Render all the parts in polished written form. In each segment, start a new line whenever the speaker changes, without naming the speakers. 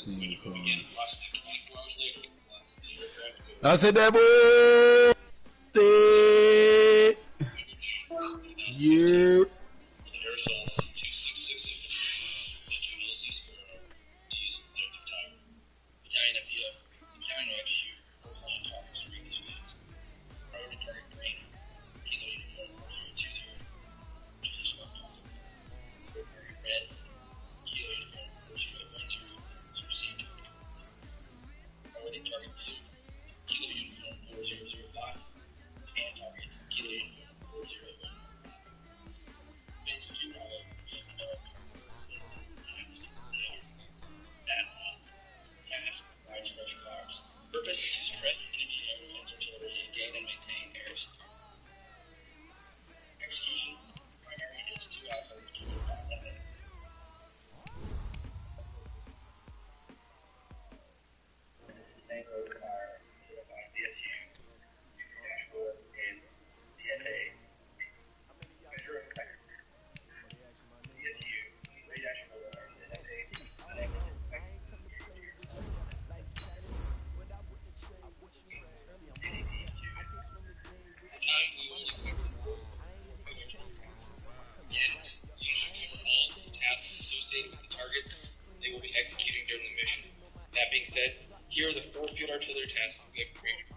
see. I said that boy. Yeah.
Here are the 4 field artillery tasks we have created.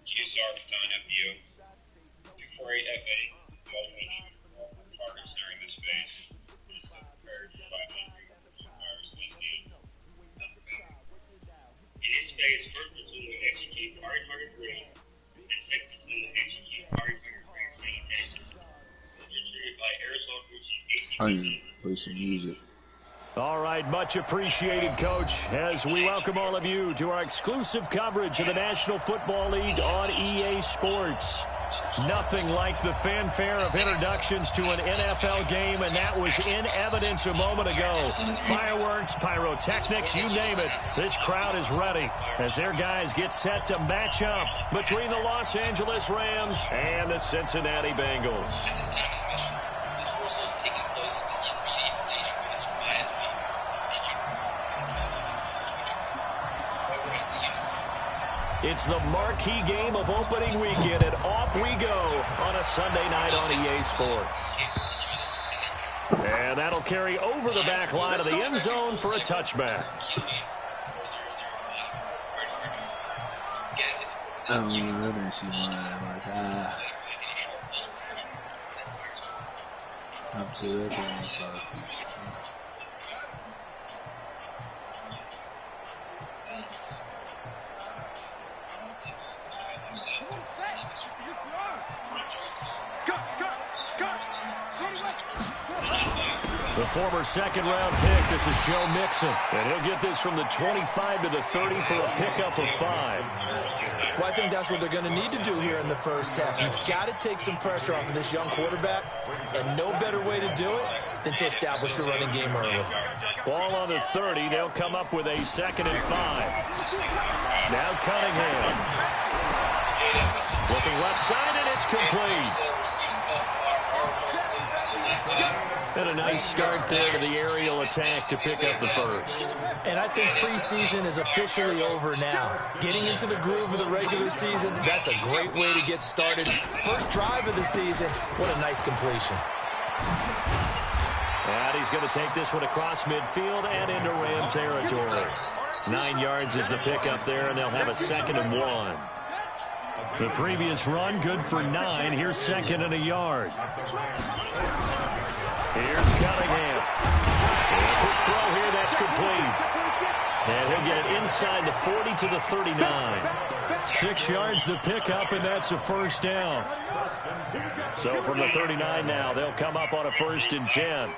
QSR Baton FDO 248 FA. You also want to shoot all targets during this phase. Just prepared 500 requires listing. In this phase, first platoon will execute target green, and second platoon will execute target green.
I need to play some music.
All right, much appreciated, Coach, as we welcome all of you to our exclusive coverage of the National Football League on EA Sports. Nothing like the fanfare of introductions to an NFL game, and that was in evidence a moment ago. Fireworks, pyrotechnics, you name it. This crowd is ready as their guys get set to match up between the Los Angeles Rams and the Cincinnati Bengals. It's the marquee game of opening weekend, and off we go on a Sunday night on EA Sports. And that'll carry over the back line of the end zone for a touchback.
Oh, let me see my I'm to that
the former second-round pick, this is Joe Mixon, and he'll get this from the 25 to the 30 for a pickup of 5.
Well, I think that's what they're going to need to do here in the first half. You've got to take some pressure off of this young quarterback, and no better way to do it than to establish the running game early.
Ball on the 30. They'll come up with a 2nd and 5. Now Cunningham. Looking left side, and it's complete. And a nice start there to the aerial attack to pick up the first.
And I think preseason is officially over now. Getting into the groove of the regular season, that's a great way to get started. First drive of the season, what a nice completion.
And he's going to take this one across midfield and into Ram territory. 9 yards is the pickup there, and they'll have a 2nd and 1. The previous run, good for 9. Here's 2nd and a yard. Here's Cunningham. And a quick throw here, that's complete. And he'll get it inside the 40 to the 39. 6 yards the pickup, and that's a first down. So from the 39 now, they'll come up on a 1st and 10.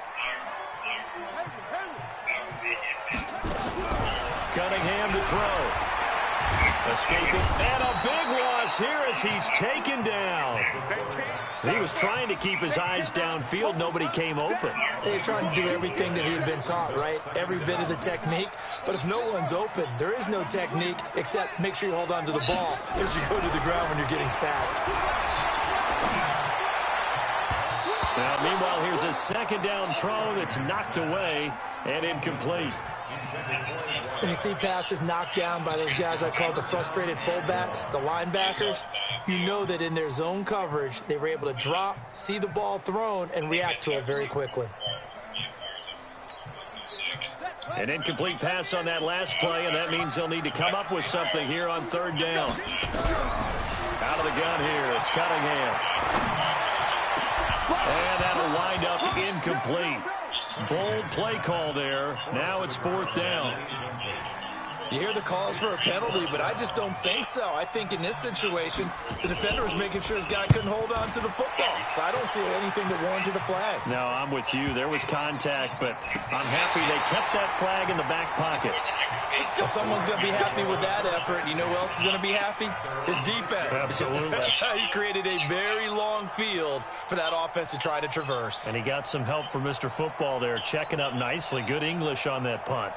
Cunningham to throw. Escaping, and a big loss here as he's taken down. He was trying to keep his eyes downfield. Nobody came open.
He was trying to do everything that he had been taught, right? Every bit of the technique. But if no one's open, there is no technique except make sure you hold on to the ball as you go to the ground when you're getting sacked.
Now, meanwhile, here's a second down throw that's knocked away and incomplete.
When you see passes knocked down by those guys I call the frustrated fullbacks, the linebackers, you know that in their zone coverage, they were able to drop, see the ball thrown, and react to it very quickly.
An incomplete pass on that last play, and that means they'll need to come up with something here on third down. Out of the gun here, it's Cunningham. And that'll wind up incomplete. Bold play call there. Now it's fourth down.
You hear the calls for a penalty, but I just don't think so. I think in this situation, the defender was making sure his guy couldn't hold on to the football. So I don't see anything that warranted a flag.
No, I'm with you. There was contact, but I'm happy they kept that flag in the back pocket.
Well, someone's going to be happy with that effort. You know who else is going to be happy? His defense.
Absolutely.
He created a very long field for that offense to try to traverse.
And he got some help from Mr. Football there, checking up nicely. Good English on that punt.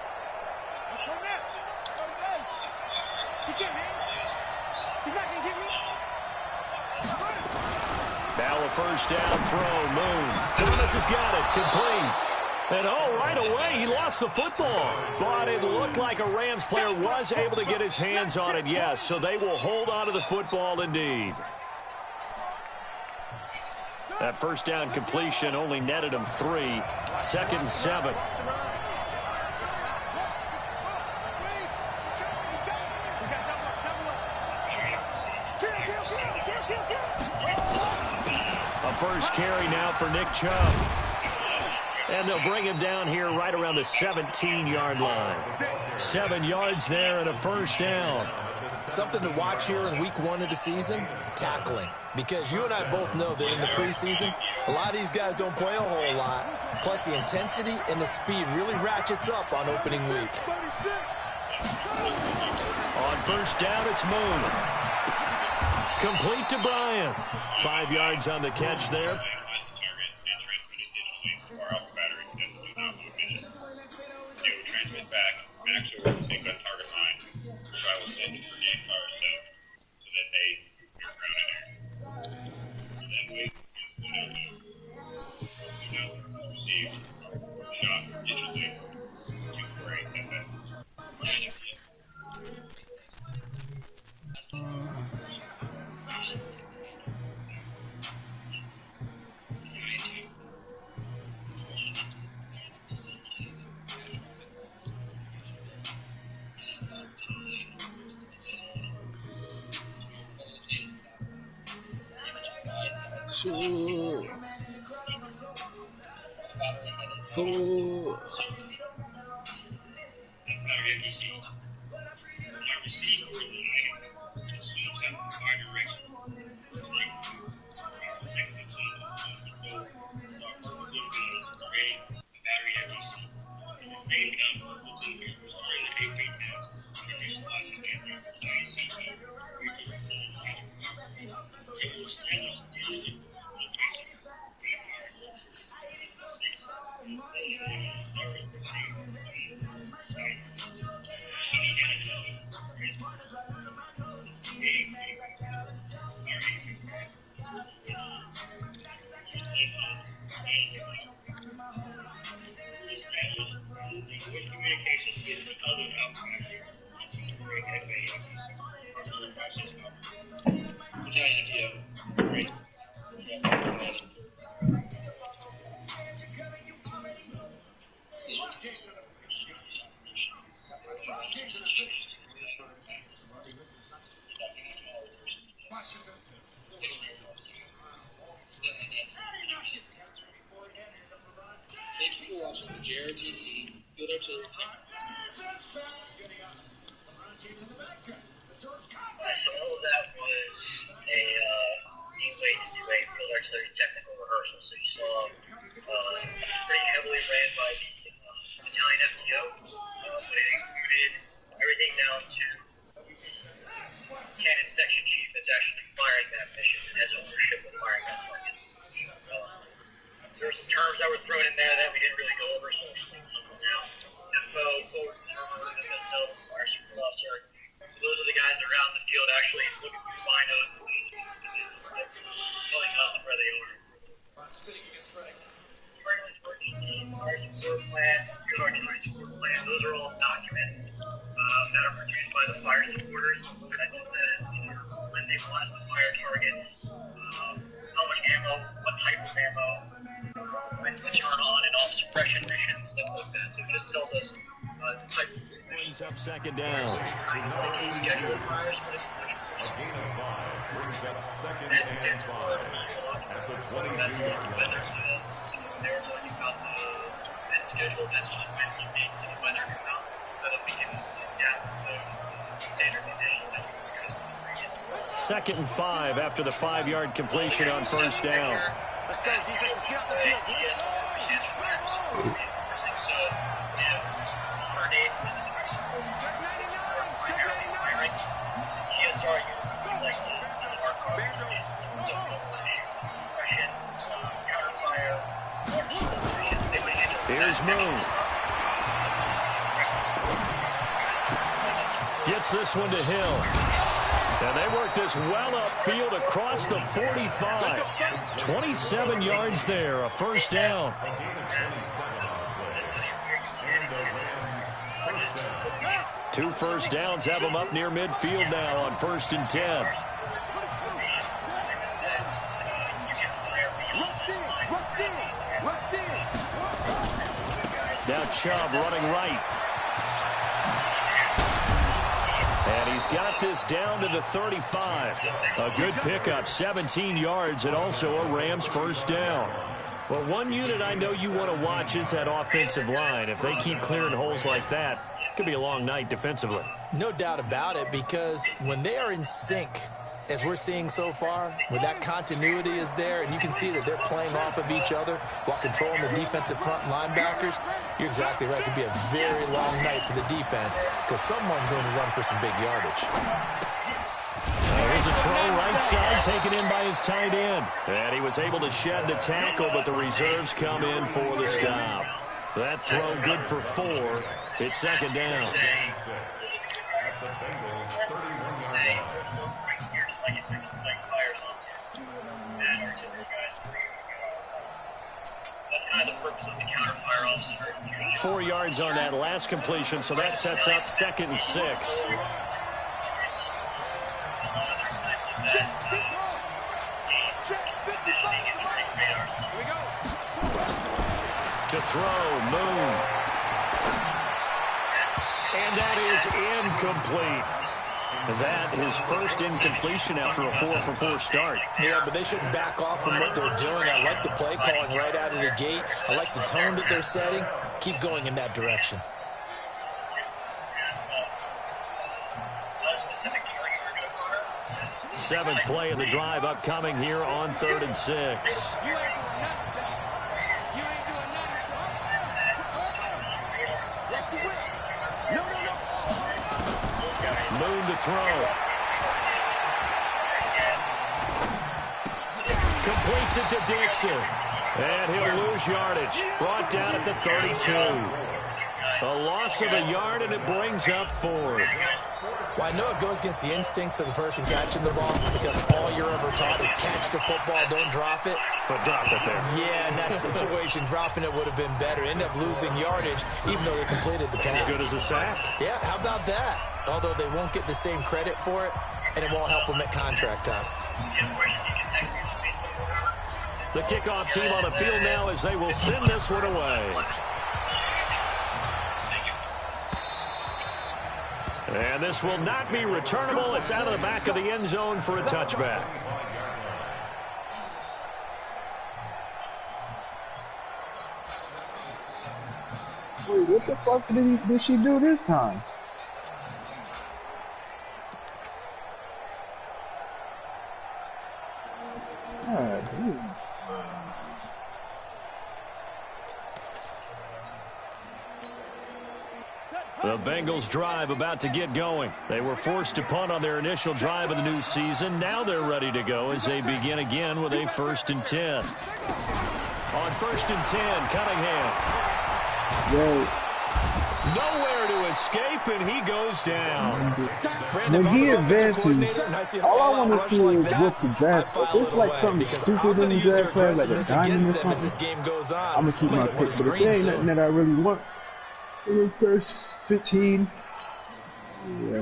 Now a first down throw. Moon. Thomas has got it. Complete. And, right away, he lost the football. But it looked like a Rams player was able to get his hands on it, yes. So they will hold on to the football indeed. That first down completion only netted him 3. 2nd and 7. A first carry now for Nick Chubb. And they'll bring him down here right around the 17-yard line. 7 yards there and a first down.
Something to watch here in week 1 of the season, tackling. Because you and I both know that in the preseason, a lot of these guys don't play a whole lot. Plus, the intensity and the speed really ratchets up on opening week.
On first down, it's Moon. Complete to Bryant. 5 yards on the catch there.
Actually, we're going to take that target line, which I will send for game cars, so that they are grounded there. And then wait, receive, shot, digitally, 2-4-8, that's it. Section chief that's actually firing that mission and has ownership of firing that target. plan, good organized sport plan. Those are all documents that are produced by the Fire supporters. That just says when they want to fire targets, how much ammo, what type of ammo, when to turn on and off suppression missions, stuff like that. So it just tells us the type of
Brings up second down.
schedule fires for this point.
Brings up second and 5 at the 22-yard line.
They're talking about the schedule. That's just when some dates and the weather come out so that we can adapt to the standard conditions that we discussed in the previous.
Second and 5 after the 5-yard completion on first down.
Let's go, defense. Let's get out the field.
Here's Moon. Gets this one to Hill. And they work this well upfield across the 45. 27 yards there, a first down. 2 first downs have them up near midfield now on 1st and 10. Now Chubb running right. And he's got this down to the 35. A good pickup, 17 yards, and also a Rams first down. Well, one unit I know you want to watch is that offensive line. If they keep clearing holes like that, it could be a long night defensively.
No doubt about it, because when they are in sync, as we're seeing so far, where that continuity is there, and you can see that they're playing off of each other while controlling the defensive front linebackers, you're exactly right. It could be a very long night for the defense because someone's going to run for some big yardage.
Here's a throw right side taken in by his tight end. And he was able to shed the tackle, but the reserves come in for the stop. That throw good for 4. It's second down.
The purpose of the counter fire officer.
4 yards on that last completion, so that sets up 2nd and 6. To throw, Moon. And that is incomplete. That is first incompletion after a 4-for-4 start.
Yeah, but they shouldn't back off from what they're doing. I like the play calling right out of the gate. I like the tone that they're setting. Keep going in that direction.
Seventh play of the drive upcoming here on 3rd and 6. Moon to throw. Completes it to Dixon. And he'll lose yardage. Brought down at the 32. A loss of a yard, and it brings up 4th.
Well, I know it goes against the instincts of the person catching the ball because all you're ever taught is catch the football, don't drop it.
But drop it there.
Yeah, in that situation, dropping it would have been better. End up losing yardage, even though they completed the pass.
As good as a sack.
Yeah, how about that? Although they won't get the same credit for it, and it won't help them at contract time.
The kickoff team on the field now as they will send this one away. And this will not be returnable. It's out of the back of the end zone for a touchback.
Wait, what the fuck did she do this time?
The Bengals drive about to get going. They were forced to punt on their initial drive of the new season. Now they're ready to go as they begin again with a 1st and 10. On 1st and 10, Cunningham.
Yo.
Nowhere to escape, and he goes down.
When he advances, all I want to see is what the draft. If it's like something stupid in the draft class, like a diamond or something, I'm going to keep my pick. But if there ain't nothing that I really want in the first 15,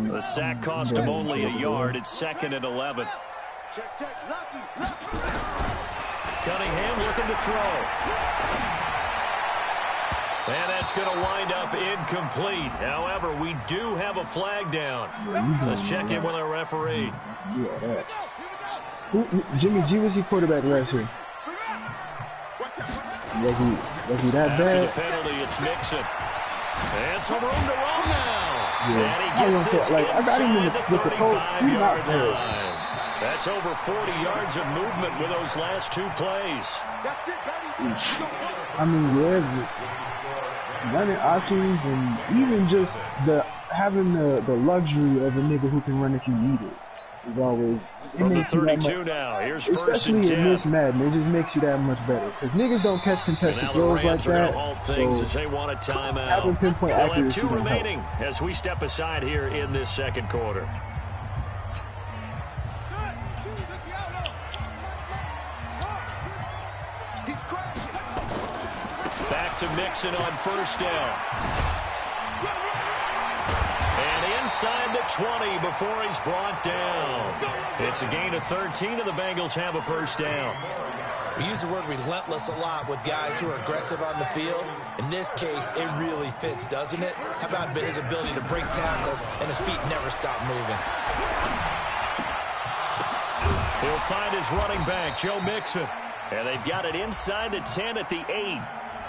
the sack cost him only a yard. It's 2nd and 11. Cunningham looking to throw. And that's going to wind up incomplete. However, we do have a flag down. Let's check in with our referee.
Jimmy G was your quarterback last year. Was he that bad?
After the penalty, it's Mixon. And some room to run now.
Yeah.
And he gets this
like, I got him in with the coach. He's not bad.
Line. That's over 40 yards of movement with those last 2 plays.
I mean, yeah, running options and even just having the luxury of a nigga who can run if you need it is always it
From the
makes you that
32
much,
now. Here's 1st
especially
and 10.
in this Madden, it just makes you that much better because niggas don't catch contested throws like that.
Things
so
as they want a timeout.
having pinpoint
They'll have
accuracy
2
will
remaining
help.
as we step aside here in this 2nd quarter. Back to Mixon on 1st down. And inside the 20 before he's brought down. It's a gain of 13, and the Bengals have a 1st down.
We use the word relentless a lot with guys who are aggressive on the field. In this case, it really fits, doesn't it? How about his ability to break tackles and his feet never stop moving?
He'll find his running back, Joe Mixon. And they've got it inside the 10 at the 8.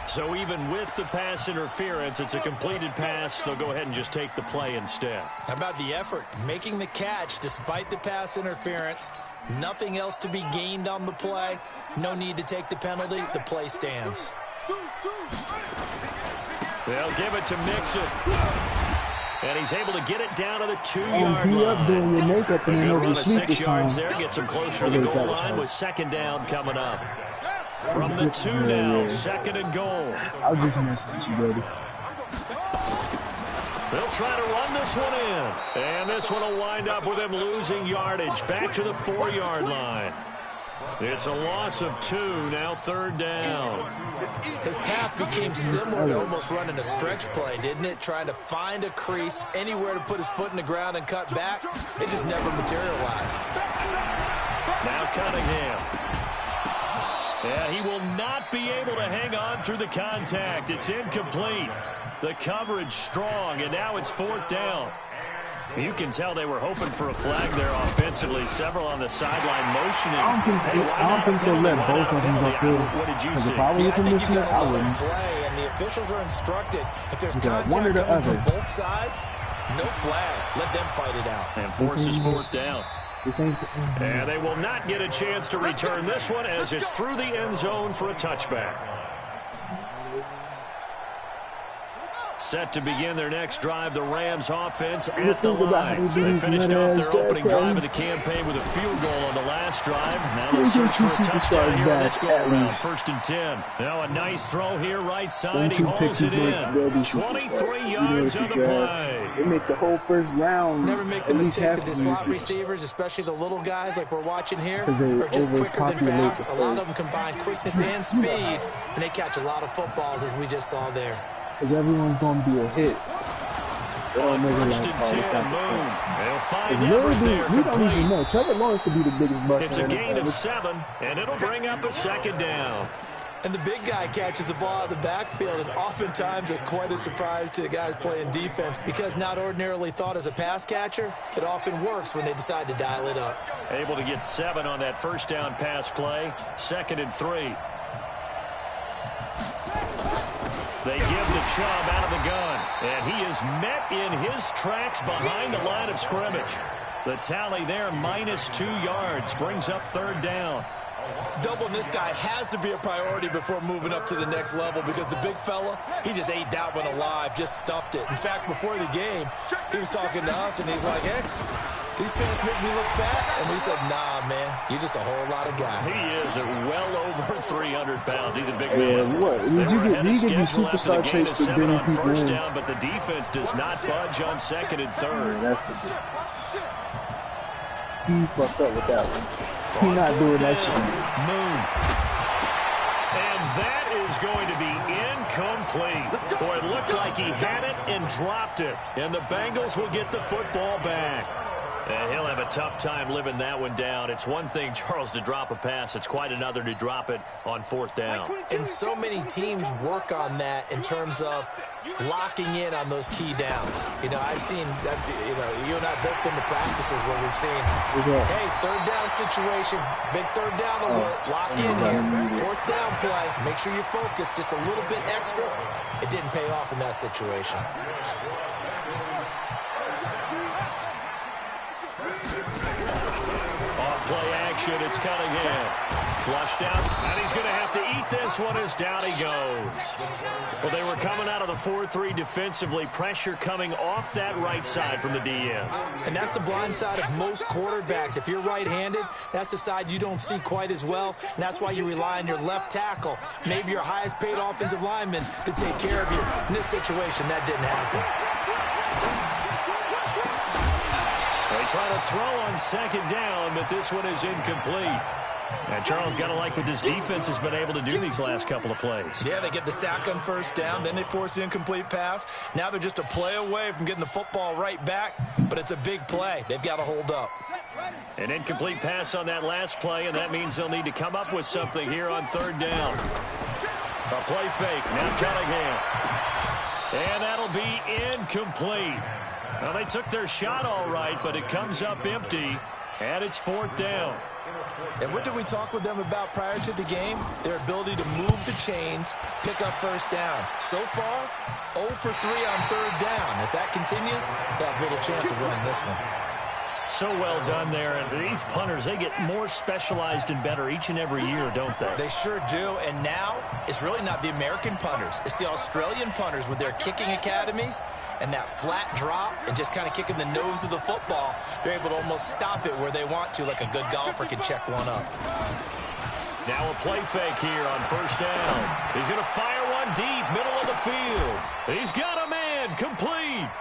So even with the pass interference, it's a completed pass. They'll go ahead and just take the play instead.
How about the effort? Making the catch despite the pass interference. Nothing else to be gained on the play. No need to take the penalty. The play stands.
They'll give it to Mixon. And he's able to get it down to the 2-yard line.
Up doing your makeup and then
Run
over
a
sleep
6
this
yards
time.
there, gets him closer to the goal line with 2nd down coming up. From the 2 now, 2nd and goal.
I'll just mess with you, baby.
They'll try to run this one in. And this one will wind up with him losing yardage back to the 4-yard line. It's a loss of 2, now 3rd down.
His path became similar to almost running a stretch play, didn't it? Trying to find a crease, anywhere to put his foot in the ground and cut back. It just never materialized.
Now Cunningham. Yeah, he will not be able to hang on through the contact. It's incomplete. The coverage strong, and now it's 4th down. You can tell they were hoping for a flag there offensively. Several on the sideline motioning.
I don't think they'll let both of them go through.
What did you see?
If I was
I
a
think you
commissioner,
got
I
to
wouldn't.
play, and the officials are instructed. If there's
You got
contact
one or the
coming from
other.
both sides, no flag. Let them fight it out.
And forces 4th down.
This ain't
And they will not get a chance to return this one as it's through the end zone for a touchback. Set to begin their next drive, the Rams offense at the line. They finished off their opening drive of the campaign with a field goal on the last drive. Now they'll search for a touchdown here on this go-around. 1st and 10. Now a nice throw here right side. He hauls it in. 23 yards on the play.
They make the whole first round.
Never make the mistake that the slot receivers, especially the little guys like we're watching here, are just quicker than fast. A lot of them combine quickness and speed, and they catch a lot of footballs, as we just saw there.
Because everyone's going to be a hit.
On 1st and 10, boom. They'll find Everett there
we don't even
complete.
know. Trevor Lawrence could be the biggest bust.
It's a gain of 7, and it'll bring up a 2nd down.
And the big guy catches the ball out of the backfield, and oftentimes it's quite a surprise to the guys playing defense because not ordinarily thought as a pass catcher, it often works when they decide to dial it up.
Able to get 7 on that 1st down pass play. 2nd and 3. They give the Chubb out of the gun, and he is met in his tracks behind the line of scrimmage. The tally there, -2 yards, brings up 3rd down.
Doubling this guy has to be a priority before moving up to the next level because the big fella, he just ate that one alive, just stuffed it. In fact, before the game, he was talking to us, and he's like, hey, these pants make me look fat. And we said, nah, man, you're just a whole lot of guy.
He is at well over over 300 pounds. He's a big man.
What? Did you get superstar traits for bringing people
first
in?
down, but the defense does not budge on second and third.
Yeah, that's the he fucked up with that one. He not doing that shit.
Moon. And that is going to be incomplete. Boy, it looked like he had it and dropped it. And the Bengals will get the football back. And he'll have a tough time living that one down. It's one thing, Charles, to drop a pass. It's quite another to drop it on fourth down.
And so many teams work on that in terms of locking in on those key downs. You know, I've seen, you and I both been to practices where we've seen, hey, third down situation, big third down alert, lock in here. Fourth down play, make sure you focus just a little bit extra. It didn't pay off in that situation.
Play action, it's Cunningham. Flushed out, and he's going to have to eat this one as down he goes. Well, they were coming out of the 4-3 defensively. Pressure coming off that right side from the DM.
And that's the blind side of most quarterbacks. If you're right-handed, that's the side you don't see quite as well, and that's why you rely on your left tackle, maybe your highest-paid offensive lineman, to take care of you. In this situation, that didn't happen.
They try to throw on second down, but this one is incomplete. And Charles, got to like what this defense has been able to do these last couple of plays.
Yeah, they get the sack on first down, then they force the incomplete pass. Now they're just a play away from getting the football right back, but it's a big play. They've got to hold up.
An incomplete pass on that last play, and that means they'll need to come up with something here on third down. A play fake, now Cunningham. And that'll be incomplete. Well, they took their shot all right, but it comes up empty, and it's fourth down.
And what did we talk with them about prior to the game? Their ability to move the chains, pick up first downs. So far, 0 for 3 on third down. If that continues, they have little chance of winning this one.
So well done there. And these punters, they get more specialized and better each and every year, don't they?
They sure do. And now, it's really not the American punters. It's the Australian punters with their kicking academies and that flat drop and just kind of kicking the nose of the football. They're able to almost stop it where they want to, like a good golfer can check one up.
Now a play fake here on first down. He's going to fire one deep, middle of the field. He's got a man, complete.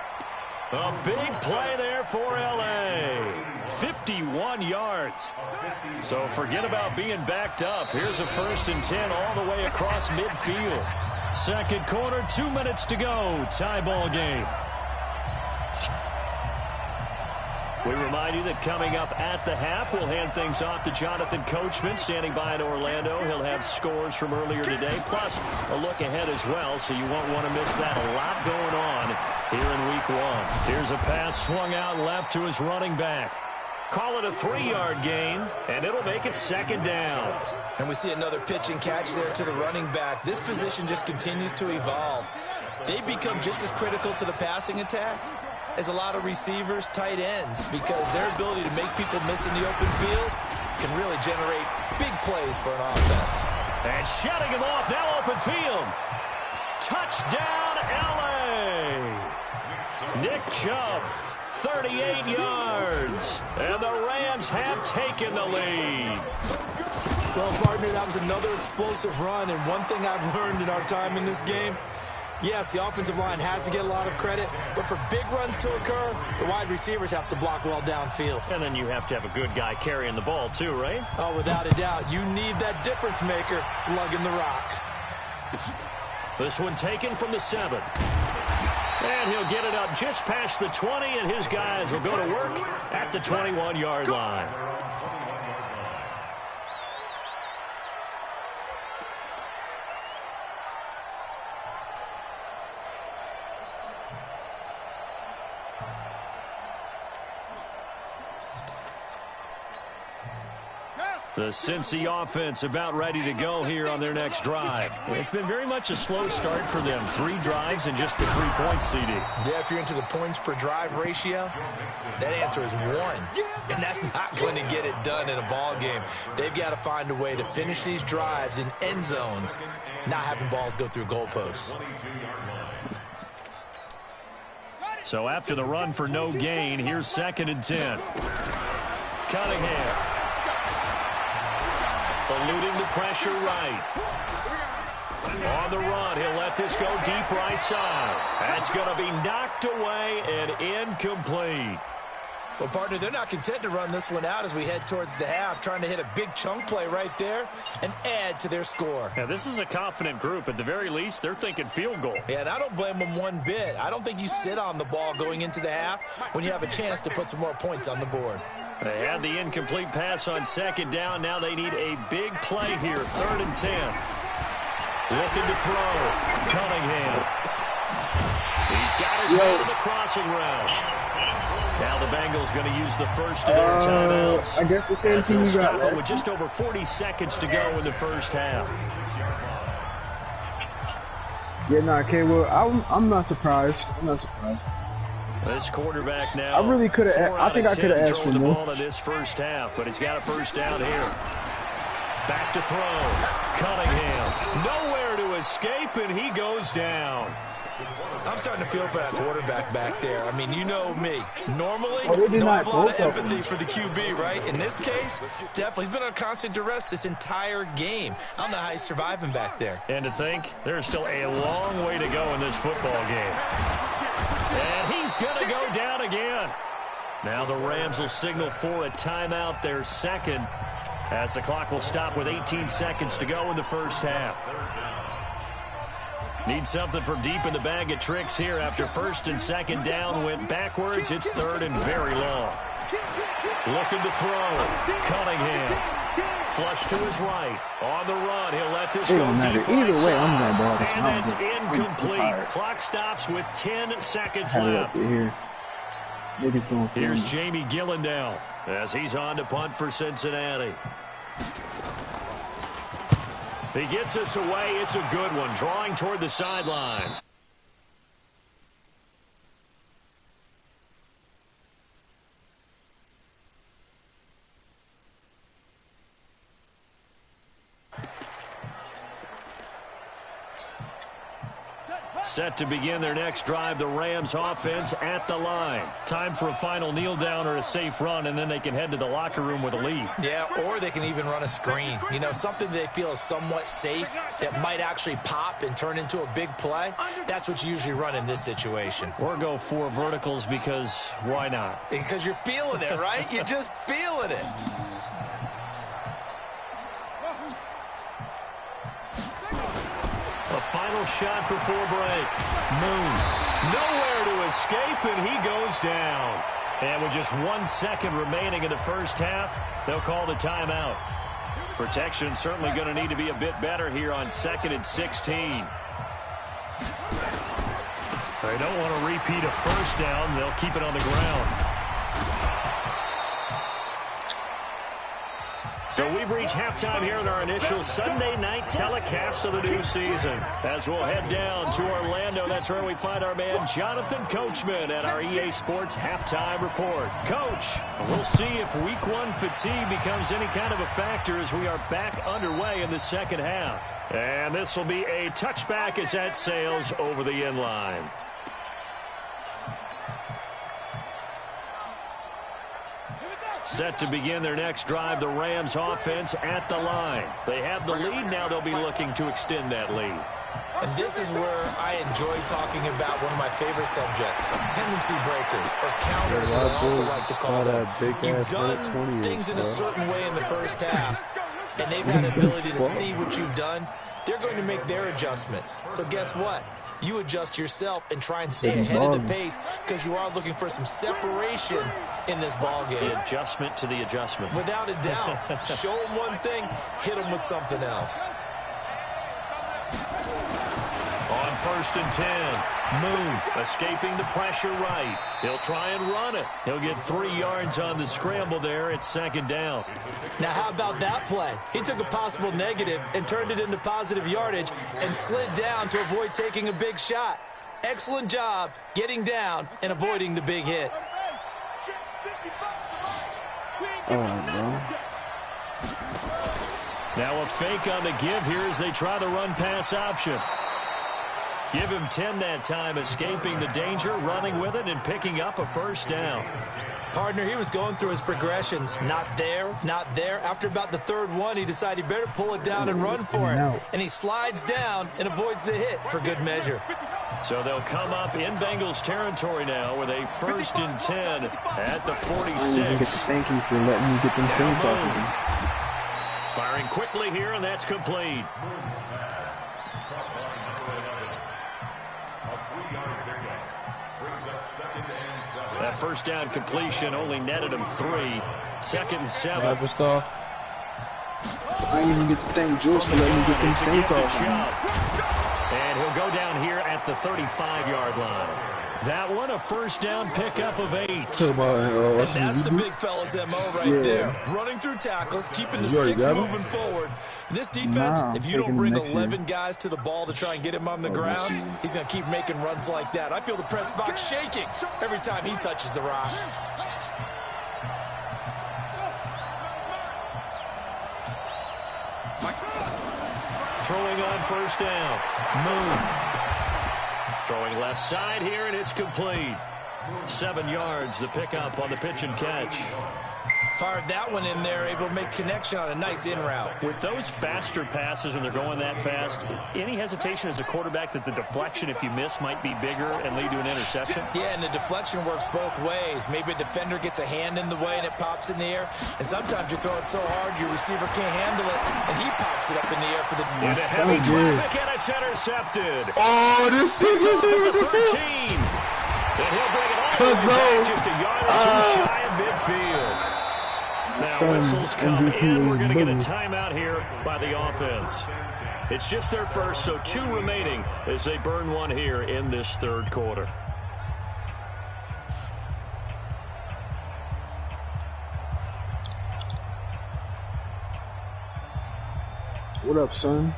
A big play there for L.A. 51 yards. So forget about being backed up. Here's a 1st and 10 all the way across midfield. Second quarter, 2 minutes to go. Tie ball game. We remind you that coming up at the half, we'll hand things off to Jonathan Coachman, standing by in Orlando. He'll have scores from earlier today, plus a look ahead as well, so you won't want to miss that. A lot going on here in week 1. Here's a pass swung out left to his running back. Call it a 3-yard gain, and it'll make it second down.
And we see another pitch and catch there to the running back. This position just continues to evolve. They become just as critical to the passing attack as a lot of receivers, tight ends, because their ability to make people miss in the open field can really generate big plays for an offense.
And shutting him off, now open field. Touchdown, L.A. Nick Chubb, 38 yards. And the Rams have taken the lead.
Well, partner, that was another explosive run, and one thing I've learned in our time in this game, yes, the offensive line has to get a lot of credit, but for big runs to occur, the wide receivers have to block well downfield.
And then you have to have a good guy carrying the ball too, right?
Oh, without a doubt. You need that difference maker lugging the rock.
This one taken from the 7. And he'll get it up just past the 20, and his guys will go to work at the 21-yard line. The Cincy offense about ready to go here on their next drive. It's been very much a slow start for them. 3 drives and just the 3 points, CD.
Yeah, if you're into the points per drive ratio, that answer is 1. And that's not going to get it done in a ball game. They've got to find a way to finish these drives in end zones, not having balls go through goalposts.
So after the run for no gain, here's 2nd and 10. Cunningham. eluding the pressure right. On the run, he'll let this go deep right side. That's going to be knocked away and incomplete.
Well, partner, they're not content to run this one out as we head towards the half, trying to hit a big chunk play right there and add to their score.
Yeah, this is a confident group. At the very least, they're thinking field goal.
Yeah, and I don't blame them one bit. I don't think you sit on the ball going into the half when you have a chance to put some more points on the board.
They had the incomplete pass on second down. Now they need a big play here, 3rd and 10. Looking to throw. Cunningham. He's got his man in the crossing route. Now the Bengals going to use the first of their timeouts.
I guess the same team you got, right?
With just over 40 seconds to go in the first half.
Yeah, nah, okay, well, I'm not surprised. I'm not surprised.
This quarterback now.
I really could have. I think I could have asked for
the
more.
ball in this first half, but he's got a first down here. Back to throw. Cunningham. Nowhere to escape, and he goes down.
I'm starting to feel for that quarterback back there. I mean, you know me. Normally,
I
don't have a lot of empathy for the QB, right? In this case, definitely. He's been on constant duress this entire game. I don't know how he's surviving back there.
And to think, there's still a long way to go in this football game. And he's going to go down again. Now the Rams will signal for a timeout, their second, as the clock will stop with 18 seconds to go in the first half. Need something from deep in the bag of tricks here after 1st and 2nd down went backwards. It's 3rd and very long. Looking to throw. Cunningham. Flush to his right. On the run. He'll let this go deep.
Either way, I'm going to ball this.
And that's incomplete. Clock stops with 10 seconds left. Here's Jamie Gillandale as he's on to punt for Cincinnati. He gets us away. It's a good one. Drawing toward the sidelines. Set to begin their next drive, the Rams offense at the line. Time for a final kneel down or a safe run, and then they can head to the locker room with a lead.
Yeah, or they can even run a screen. You know, something they feel is somewhat safe that might actually pop and turn into a big play. That's what you usually run in this situation.
Or go 4 verticals because why not?
Because you're feeling it, right? You're just feeling it.
A final shot before break. Moon. Nowhere to escape, and he goes down. And with just 1 second remaining in the first half, they'll call the timeout. Protection certainly going to need to be a bit better here on 2nd and 16. They don't want to repeat a first down. They'll keep it on the ground. So we've reached halftime here in our initial Sunday night telecast of the new season. As we'll head down to Orlando, that's where we find our man Jonathan Coachman at our EA Sports Halftime Report. Coach, we'll see if Week 1 fatigue becomes any kind of a factor as we are back underway in the second half. And this will be a touchback as that sails over the end line. Set to begin their next drive, the Rams offense at the line. They have the lead. Now they'll be looking to extend that lead.
And this is where I enjoy talking about one of my favorite subjects, tendency breakers, or counters, as I also like to call them. You've done things in a certain way in the first half, and they've had an ability to see what you've done. They're going to make their adjustments. So guess what? You adjust yourself and try and stay ahead of the pace because you are looking for some separation in this ball game.
The adjustment to the adjustment.
Without a doubt. Show them one thing, hit them with something else.
On 1st and 10, Moon escaping the pressure right. He'll try and run it. He'll get 3 yards on the scramble there. It's 2nd down.
Now, how about that play? He took a possible negative and turned it into positive yardage and slid down to avoid taking a big shot. Excellent job getting down and avoiding the big hit.
Now a fake on the give here as they try the run-pass option. Give him 10 that time, escaping the danger, running with it, and picking up a first down.
Partner, he was going through his progressions. Not there, not there. After about the third one, he decided he better pull it down and run for it. And he slides down and avoids the hit for good measure.
So they'll come up in Bengals territory now with a 1st and 10 at the 46.
Thank you for letting me get them things off of him.
Firing quickly here, and that's complete. That first down completion only netted him 3. 2nd and 7.
I didn't even get to thank Jules for letting me get them things off of him.
And he'll go down here at the 35-yard line. That one, a first down pickup of 8.
And that's the big fella's MO right there. Running through tackles, keeping the sticks moving forward. This defense, if you don't bring 11 guys to the ball to try and get him on the ground, he's going to keep making runs like that. I feel the press box shaking every time he touches the rock.
Throwing on first down. Moon. Throwing left side here, and it's complete. 7 yards, the pickup on the pitch and catch.
Fired that one in there, able to make connection on a nice in route.
With those faster passes, and they're going that fast, any hesitation as a quarterback that the deflection, if you miss, might be bigger and lead to an interception?
Yeah, and the deflection works both ways. Maybe a defender gets a hand in the way and it pops in the air. And sometimes you throw it so hard your receiver can't handle it, and he pops it up in the air for the...
Into heavy traffic, and it's intercepted.
Oh, this thing is
at the 13. And he'll bring it all the way back just a yard or two shy of midfield. Now whistles come in. We're going to get a timeout here by the offense. It's just their first, so 2 remaining as they burn one here in this third quarter.
What up, son?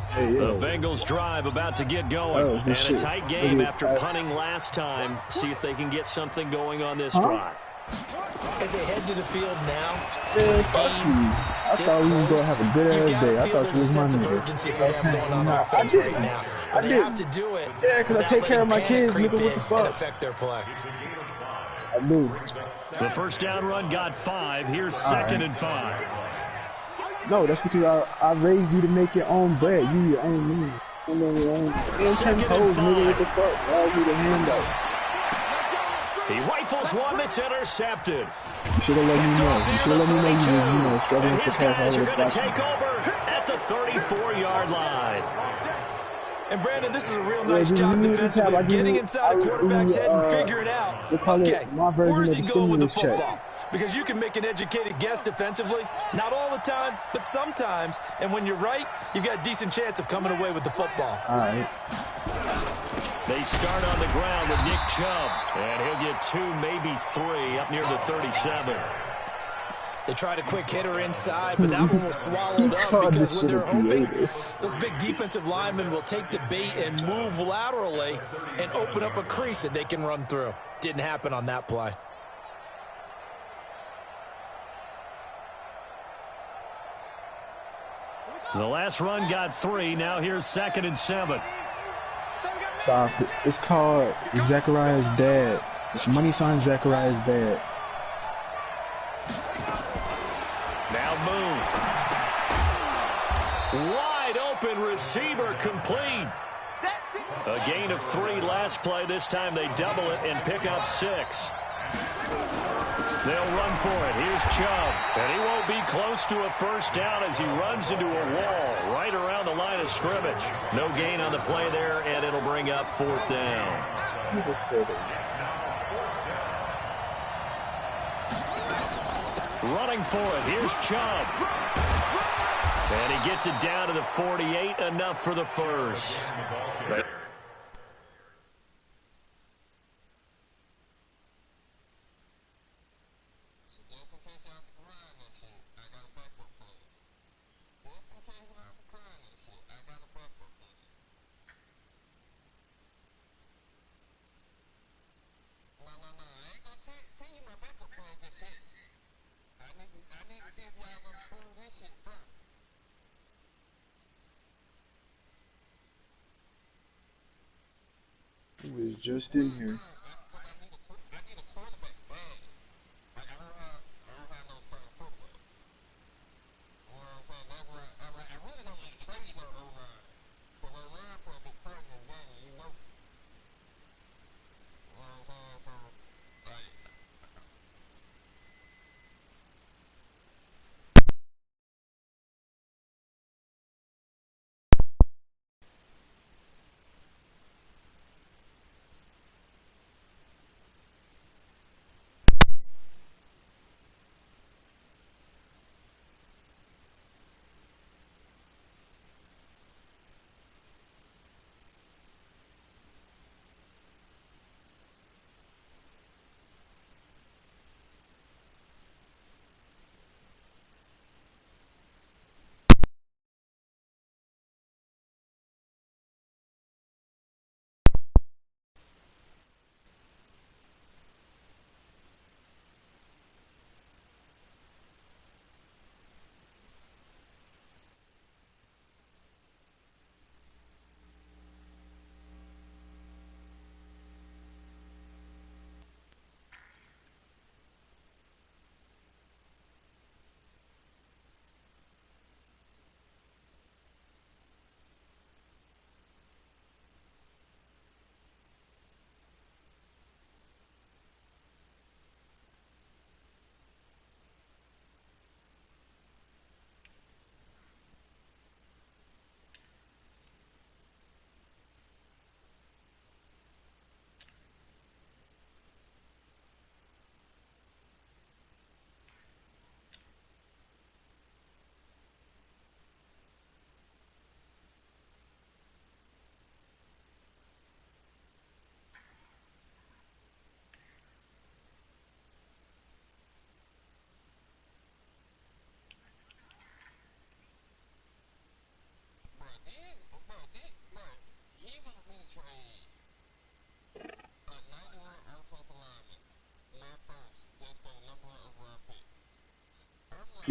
Hey,
the Bengals drive about to get going. And a tight game after punting last time. See if they can get something going on this drive.
As they head to the field now,
I thought we were going to have a good ass day. I thought this was my nigga. I did.
Have to do it.
Yeah, because I take care of my kids, nigga. What the fuck?
Affect their play.
I do.
The first down run got 5. Here's 2nd and 5.
No, that's because I raised you to make your own bread. You your own man. And then your own 10 toes, nigga. What the fuck? Why you the handout?
He rifles one that's intercepted.
You should have let me know. You should have let me know you know, struggling to pass all
the
the
guys are going to take over at the 34-yard line.
And Brandon, this is a real nice job defensively, getting inside a quarterback's head and figuring out, okay, where's he going with the football? Because you can make an educated guess defensively, not all the time, but sometimes. And when you're right, you've got a decent chance of coming away with the football.
All right.
They start on the ground with Nick Chubb, and he'll get 2, maybe 3, up near the 37.
They tried a quick hitter inside, but that one was swallowed up because what they're hoping, those big defensive linemen will take the bait and move laterally and open up a crease that they can run through. Didn't happen on that play.
The last run got 3. Now here's 2nd and 7.
Stop it. It's called Zachariah's dad. It's money sign Zachariah's dad.
Now Moon. Wide open receiver complete. A gain of 3 last play. This time they double it and pick up 6. They'll run for it. Here's Chubb. And he won't be close to a first down as he runs into a wall right around the line of scrimmage. No gain on the play there, and it'll bring up 4th down. Running for it. Here's Chubb. And he gets it down to the 48. Enough for the first.
just in here.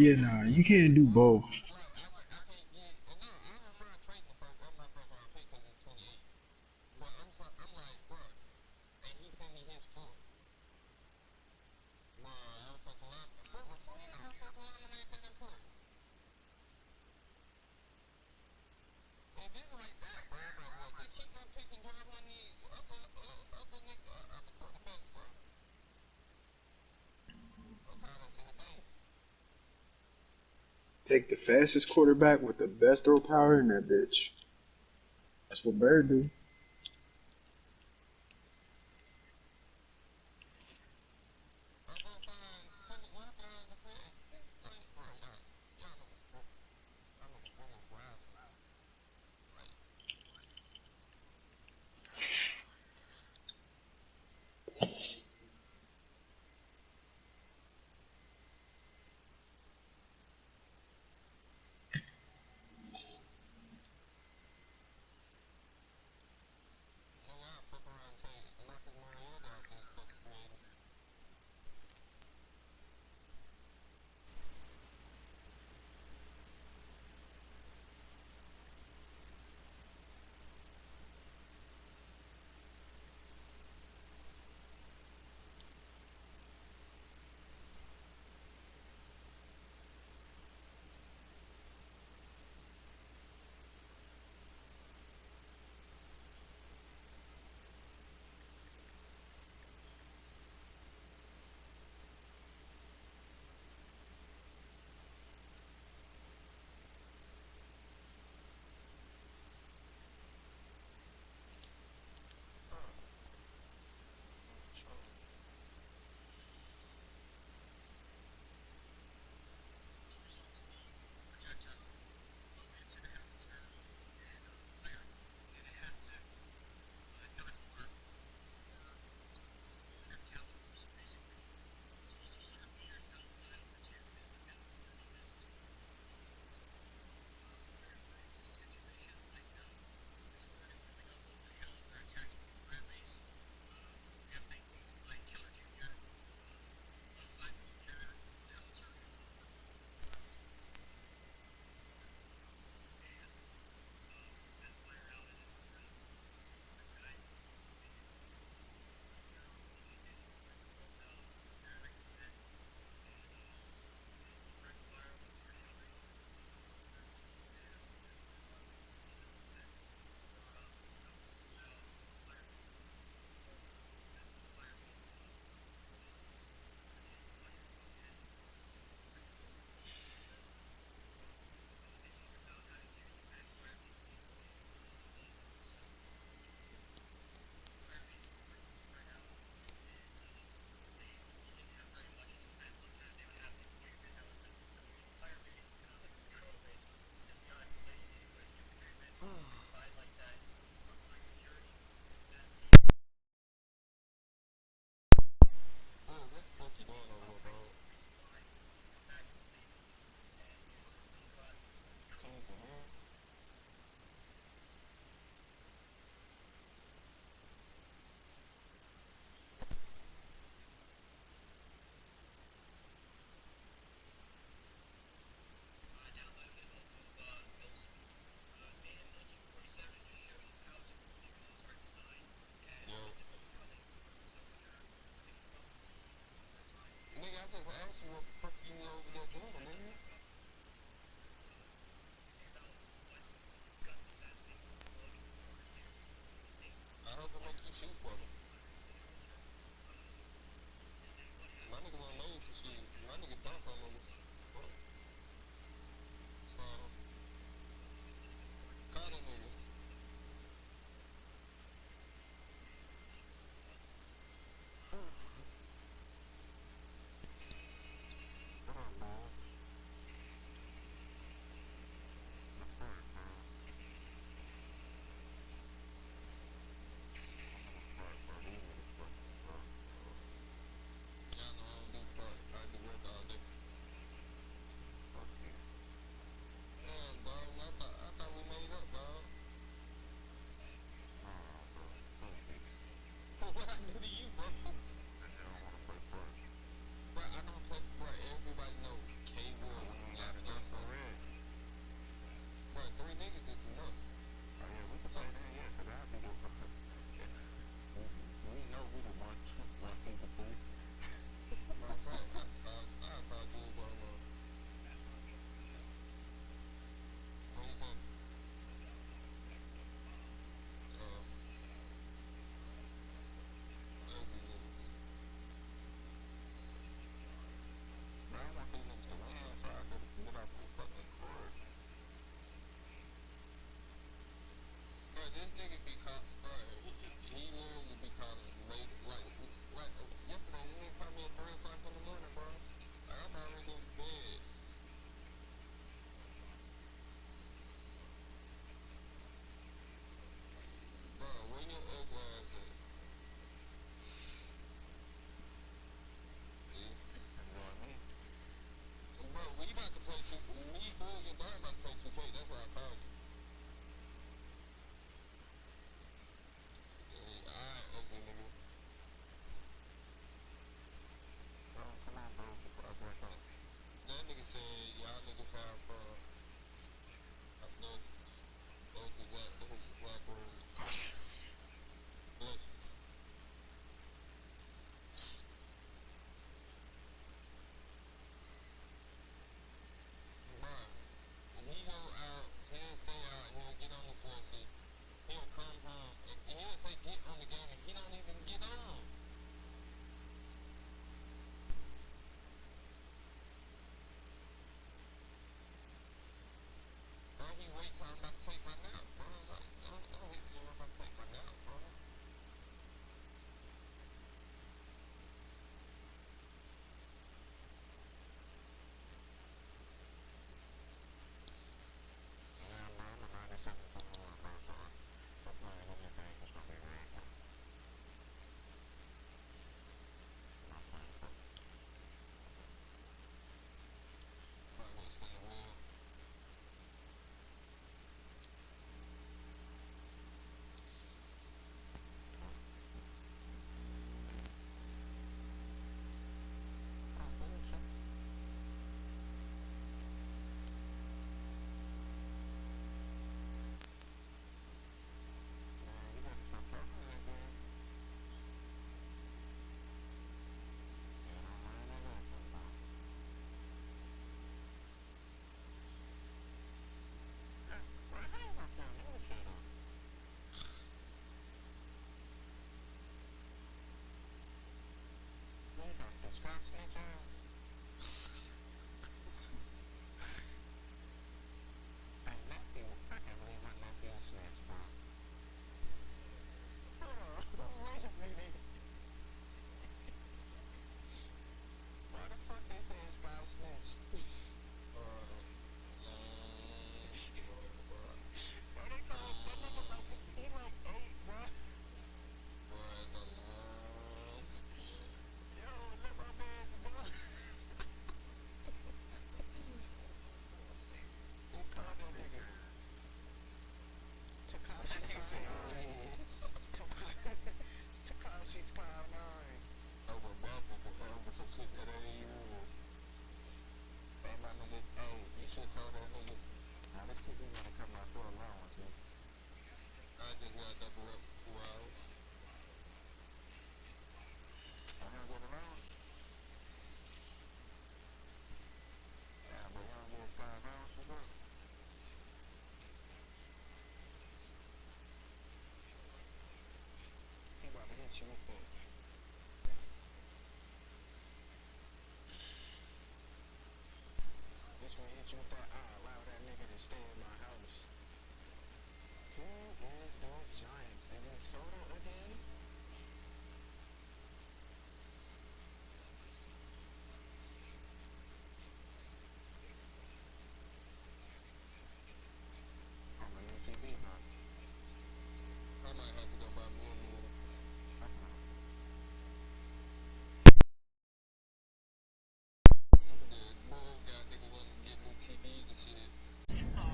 Yeah, nah, you can't do both. Take the fastest quarterback with the best throw power in that bitch. That's what Bird do.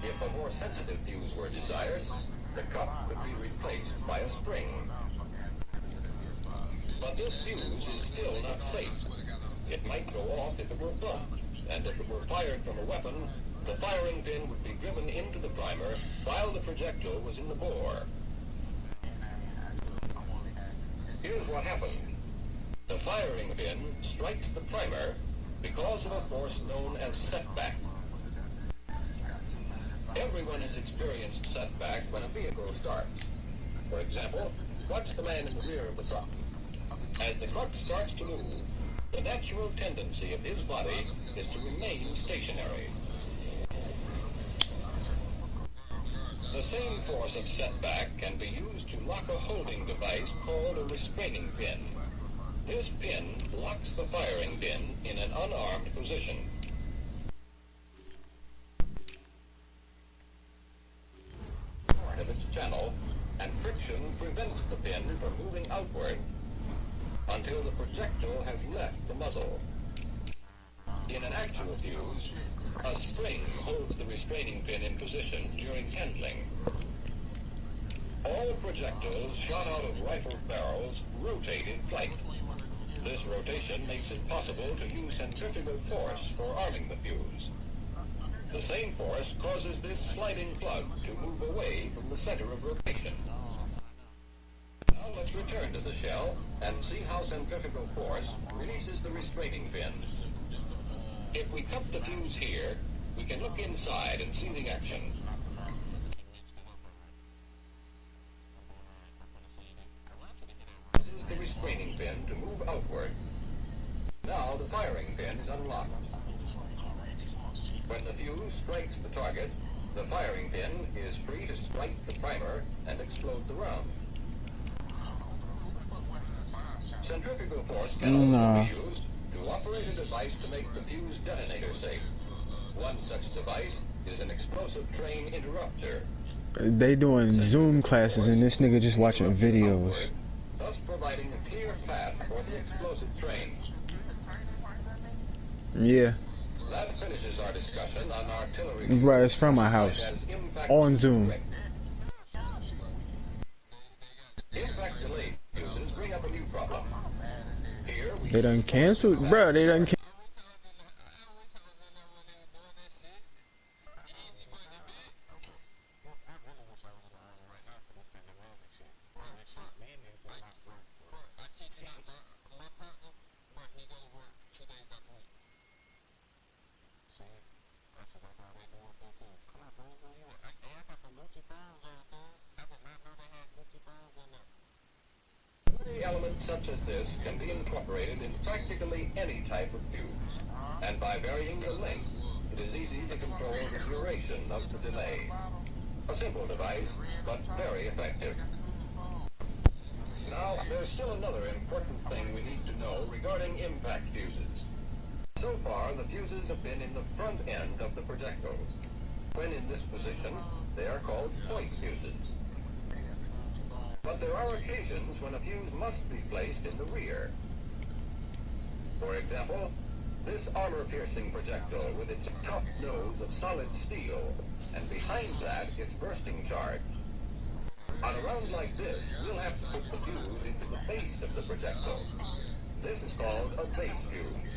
If a more sensitive fuse were desired, the cup could be replaced by a spring. But this fuse is still not safe. It might go off if it were bumped, and if it were fired from a weapon, the firing pin would be driven into the primer while the projectile was in the bore. Here's what happened. The firing pin strikes the primer because of a force known as setback. Everyone has experienced setback when a vehicle starts. For example, watch the man in the rear of the truck. As the truck starts to move, the natural tendency of his body is to remain stationary. The same force of setback can be used to lock a holding device called a restraining pin. This pin locks the firing pin in an unarmed position. Part of its channel, and friction prevents the pin from moving outward until the projectile has left the muzzle. In an actual fuse, a spring holds the restraining pin in position during handling. All projectiles shot out of rifle barrels rotate in flight. This rotation makes it possible to use centrifugal force for arming the fuse. The same force causes this sliding plug to move away from the center of rotation. Now let's return to the shell and see how centrifugal force releases the restraining pin. If we cut the fuse here, we can look inside and see the action. This is the restraining pin to move outward. Now the firing pin is unlocked. When the fuse strikes the target, the firing pin is free to strike the primer and explode the round. Centrifugal force can also be used to operate a device to make the fuse detonator safe. One such device is an explosive train interrupter.
They doing Zoom classes and this nigga just watching videos.
Thus providing a clear path for the explosive train.
Yeah.
That finishes our discussion on artillery.
Right, it's from my house. On Zoom.
Impact delay fuses bring up a new problem. Here we
They done canceled? Bruh, they done canceled.
Elements such as this can be incorporated in practically any type of fuse, and by varying the length, it is easy to control the duration of the delay. A simple device, but very effective. Now, there's still another important thing we need to know regarding impact fuses. So far, the fuses have been in the front end of the projectiles. When in this position, they are called point fuses. But there are occasions when a fuse must be placed in the rear. For example, this armor-piercing projectile with its tough nose of solid steel, and behind that its bursting charge. On a round like this, we'll have to put the fuse into the base of the projectile. This is called a base fuse.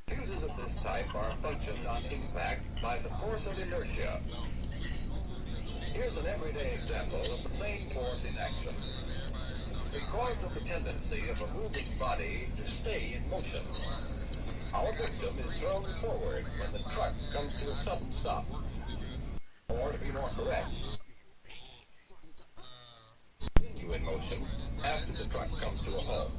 Fuses of this type are functioned on impact by the force of inertia. Here's an everyday example of the same force in action. Because of the tendency of a moving body to stay in motion, our victim is thrown forward when the truck comes to a sudden stop. Or, to be more correct, continue in motion after the truck comes to a halt.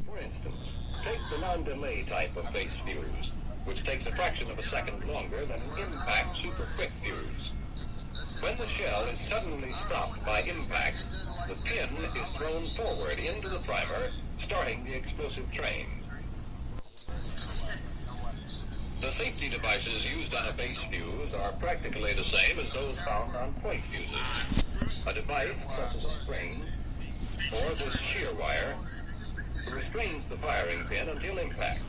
For instance, take the non-delay type of base fuse, which takes a fraction of a second longer than an impact super quick fuse. When the shell is suddenly stopped by impact, the pin is thrown forward into the primer, starting the explosive train. The safety devices used on a base fuse are practically the same as those found on point fuses. A device such as a spring, or this shear wire, restrains the firing pin until impact.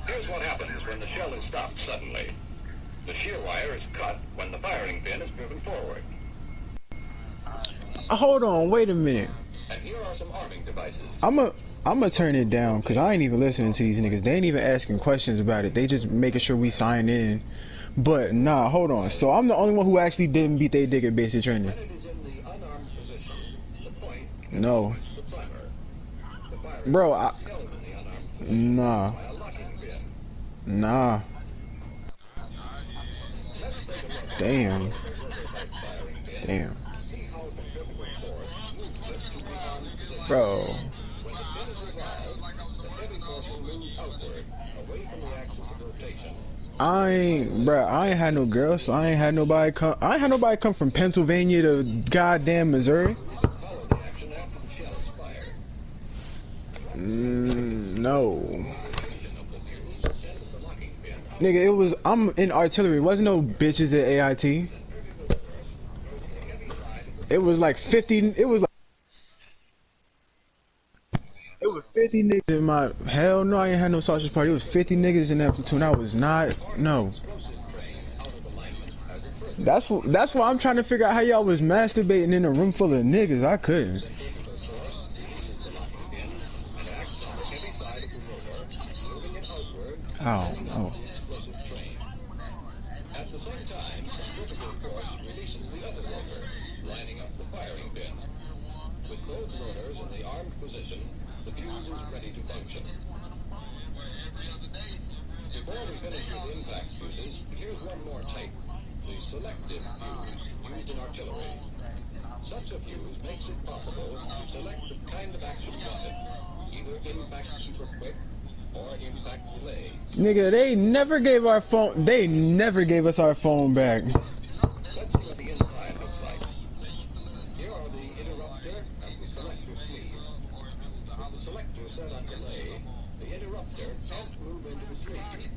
Here's what happens when the shell is stopped suddenly. The shear wire is cut when the firing pin is driven forward.
Hold on, wait a minute.
And here are some arming devices.
I'ma turn it down because I ain't even listening to these niggas. They ain't even asking questions about it. They just making sure we sign in. But nah, hold on. So I'm the only one who actually didn't beat their dick at basic training.
When it is in the unarmed position, the point
No.
is the primer. The firing
Bro,
pin is held in the unarmed position
nah.
by a locking pin.
Nah.
Let's take a look
Damn.
at the firing pin.
Damn.
See how centrifugal force moves it to the armed position.
Bro.
When the pin is revolved, the heavy portion moves outward, away from the axis of rotation.
I ain't had no girl, so I ain't had nobody come from Pennsylvania to goddamn Missouri.
Follow the action after the shell is fired.
No.
Of the fuse sends the locking pin out.
Nigga, I'm in artillery. Wasn't no bitches at AIT. It was like 50, it was 50 niggas in my, hell no, I ain't had no sausage party. It was 50 niggas in that platoon. I was not, no. That's why I'm trying to figure out how y'all was masturbating in a room full of niggas. I couldn't. Oh, no.
At the same time, centrifugal force releases the other rotor, lining up the firing pin. With both rotors in the armed position, the fuse is ready to function. Before we finish with impact fuses, here's one more type, the selective fuse used in artillery. Such a fuse makes it possible to select the kind of action wanted, either impact super quick or impact delay.
Nigga, they never gave us our phone back.
Let's see what the inside looks like. Here are the interrupter and the selector sleeve. With the selector set on delay, the interrupter can't move into the sleeve.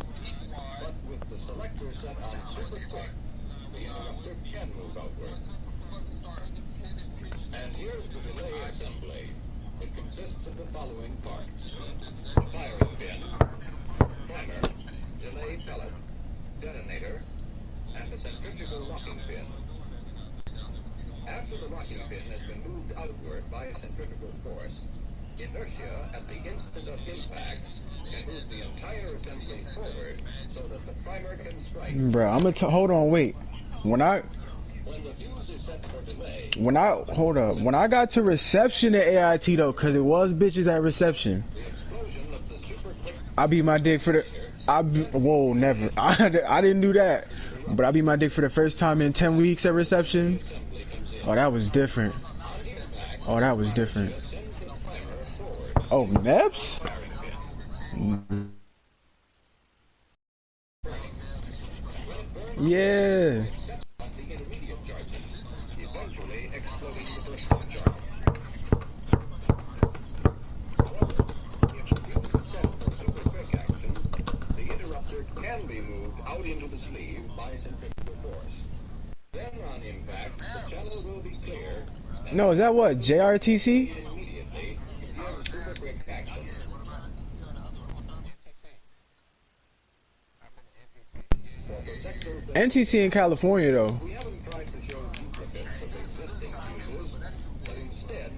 But with the selector set on super quick, the interrupter can move outward. And here's the delay assembly. It consists of the following parts: the firing pin, primer, delay pellet, detonator, and a centrifugal locking pin. After the locking pin has been moved outward by a centrifugal force, inertia at the instant of impact can move the entire assembly forward so that the primer can strike.
Bro, hold on, wait. When
the fuse is set for delay,
hold up. When I got to reception at AIT though, cause it was bitches at reception,
the explosion of the super quick
I beat my dick for the, whoa, never. I didn't do that. But I beat my dick for the first time in 10 weeks at reception.
assembly comes in.
Oh, that was different.
On impact,
Oh, that was different.
sends the primer forward.
Oh, MEPS?
Firing pin.
Yeah.
Sets off the intermediate charges, eventually exploding the bursting charge. However, if the fuse is set for super quick action, the interrupter can be moved out into the sleeve by centrifugal force. Then on impact, the channel will be clear. And
No, is that what? JRTC?
immediately begin super quick action. For protective
NTC in California though.
we haven't tried to show duplicates of existing fuses, but instead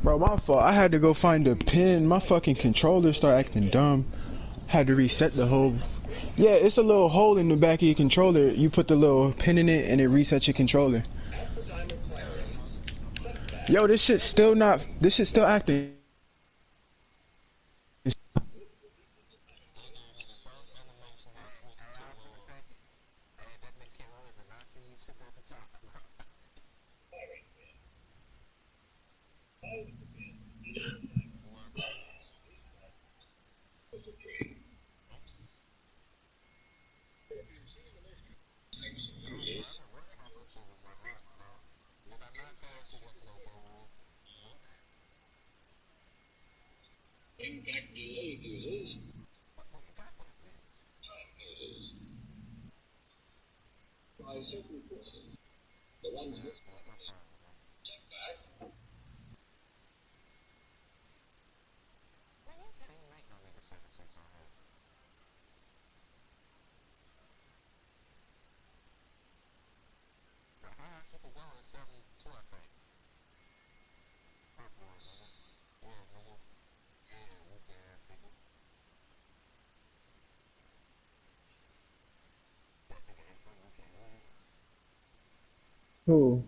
Bro, my fault. I had to go find a pin. My fucking controller started acting dumb. Had to reset the whole. Yeah, it's a little hole in the back of your controller. You put the little pin in it and it resets your controller. Yo, this shit's still not. This shit's still acting. Who?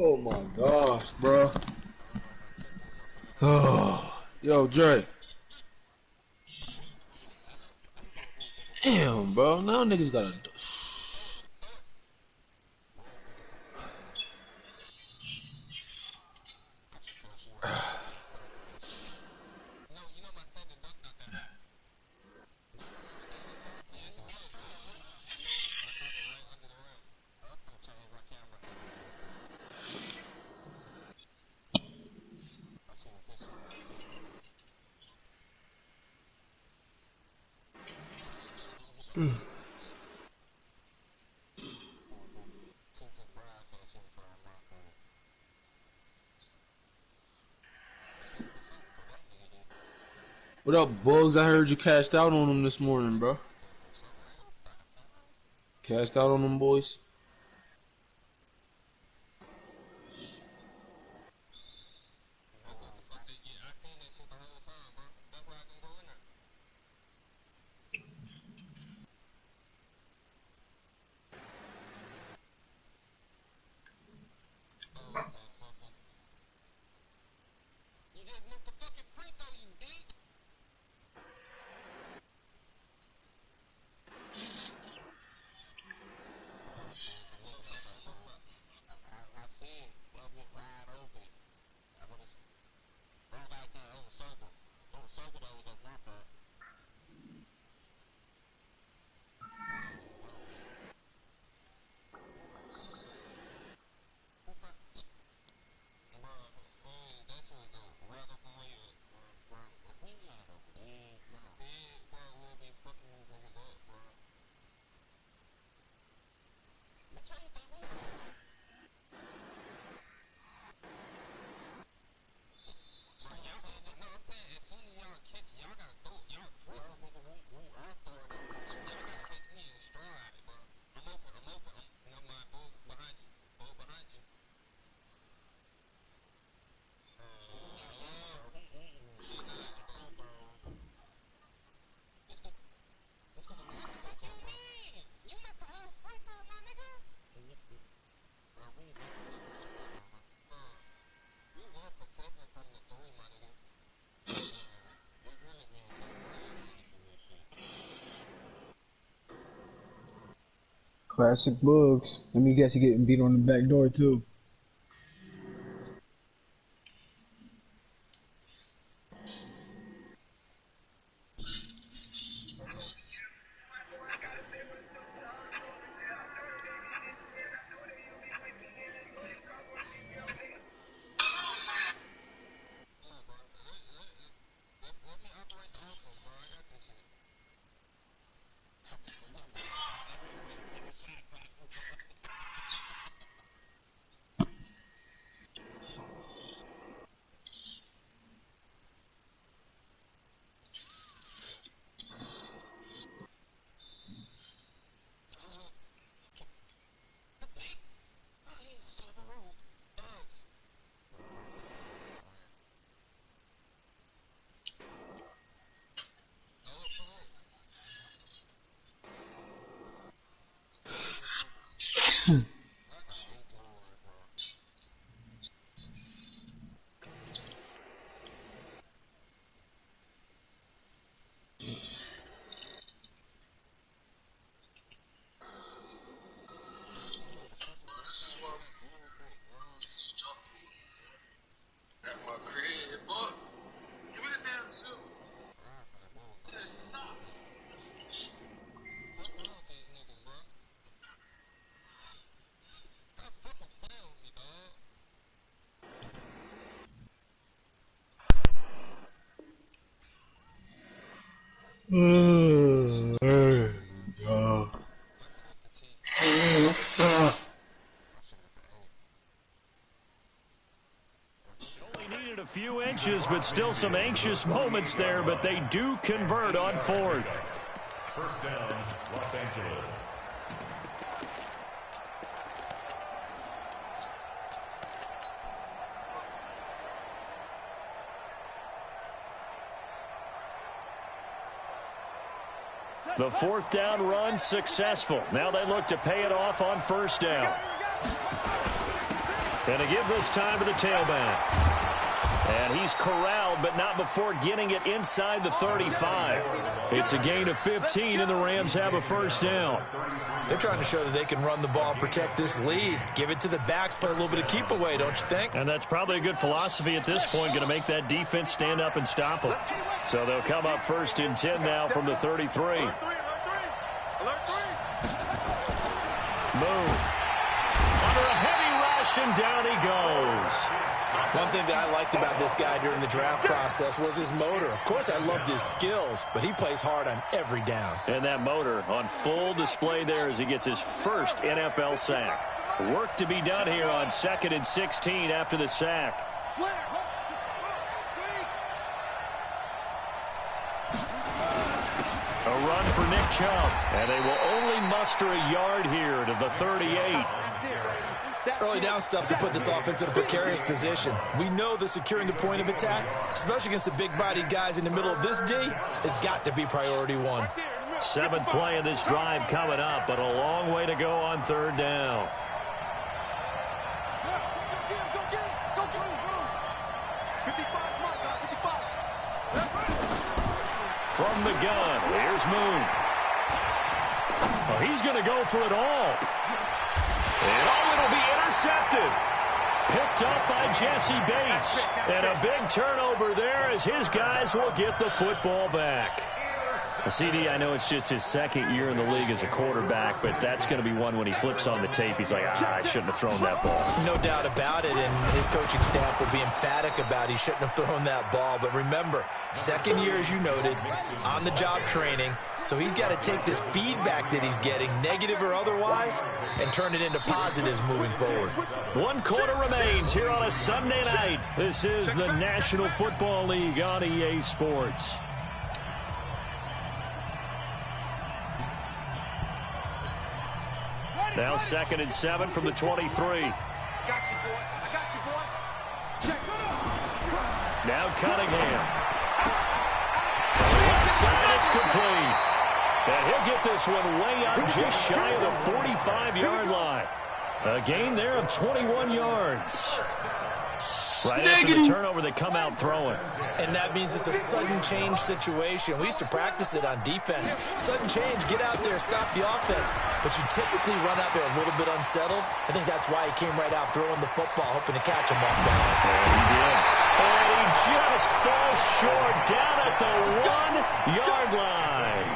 Oh my gosh, bro. Oh, yo, Dre. Damn, bro. Now niggas gotta. What up, Bugs? I heard you cashed out on them this morning, bro. Cashed out on them boys.
Classic Bugs. Let me guess, you getting beat on the back door too.
A few inches, but still some anxious moments there, but they do convert on fourth.
First down, Los Angeles.
The fourth down run successful. Now they look to pay it off on first down. And to give this time to the tailback. And he's corralled, but not before getting it inside the 35. It's a gain of 15, and the Rams have a first down.
They're trying to show that they can run the ball and protect this lead. Give it to the backs, play a little bit of keep away, don't you think?
And that's probably a good philosophy at this point, going to make that defense stand up and stop them. So they'll come up first and 10 now from the 33. Move. Under a heavy rush, and down he goes.
One thing that I liked about this guy during the draft process was his motor. Of course, I loved his skills, but he plays hard on every down.
And that motor on full display there as he gets his first NFL sack. Work to be done here on 2nd and 16 after the sack. A run for Nick Chubb, and they will only muster a yard here to the 38.
Early down stuff to put this offense in a precarious position. We know that securing the point of attack, especially against the big-bodied guys in the middle of this D, has got to be priority one.
7th play of this drive coming up, but a long way to go on third down. From the gun, here's Moon. Oh, he's going to go for it all. And it'll be intercepted. Picked up by Jesse Bates. And a big turnover there as his guys will get the football back. CD, I know it's just his second year in the league as a quarterback, but that's going to be one when he flips on the tape. He's like, I shouldn't have thrown that ball.
No doubt about it, and his coaching staff will be emphatic about he shouldn't have thrown that ball. But remember, second year, as you noted, on-the-job training, so he's got to take this feedback that he's getting, negative or otherwise, and turn it into positives moving forward.
1 quarter remains here on a Sunday night. This is the National Football League on EA Sports. Now 2nd and 7 from the 23. Now Cunningham. Left side, it's complete. And he'll get this one way out just shy of the 45-yard line. A gain there of 21 yards. Right after the turnover, they come out throwing.
And that means it's a sudden change situation. We used to practice it on defense. Sudden change, get out there, stop the offense. But you typically run out there a little bit unsettled. I think that's why he came right out throwing the football, hoping to catch him off balance.
Yeah, he did. And he just falls short down at the 1-yard line.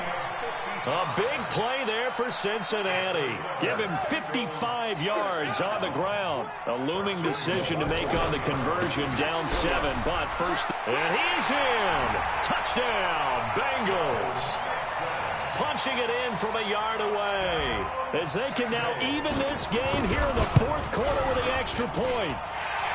A big play there for Cincinnati. Give him 55 yards on the ground. A looming decision to make on the conversion, down 7, but first. And he's in. Touchdown, Bengals. Punching it in from a yard away. As they can now even this game here in the fourth quarter with the extra point.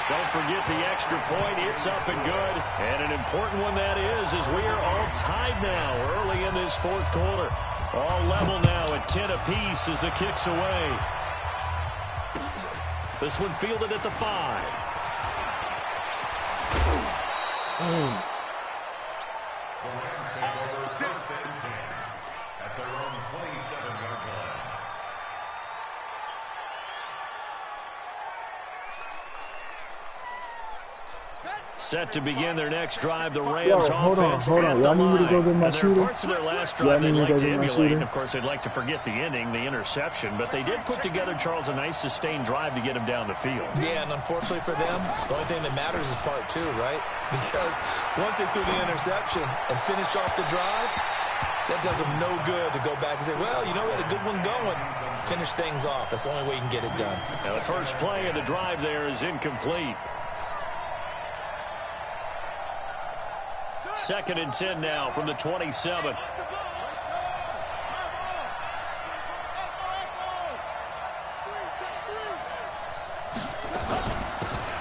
Don't forget the extra point. It's up and good. And an important one that is, as we are all tied now early in this fourth quarter. All level now at 10 apiece as the kick's away. This one fielded at the 5.
At their own 27-yard line.
Set to begin their next drive, the Rams offense.
Hold on. Y'all need me to go get my shooter?
Parts of their last drive they'd like to emulate. And of course, they'd like to forget the ending, the interception. But they did put together, Charles, a nice sustained drive to get him down the field.
Yeah, and unfortunately for them, the only thing that matters is part 2, right? Because once they threw the interception and finished off the drive, that does them no good to go back and say, well, you know what, a good one going. Finish things off. That's the only way you can get it done.
Now, the first play of the drive there is incomplete. 2nd and 10 now from the 27.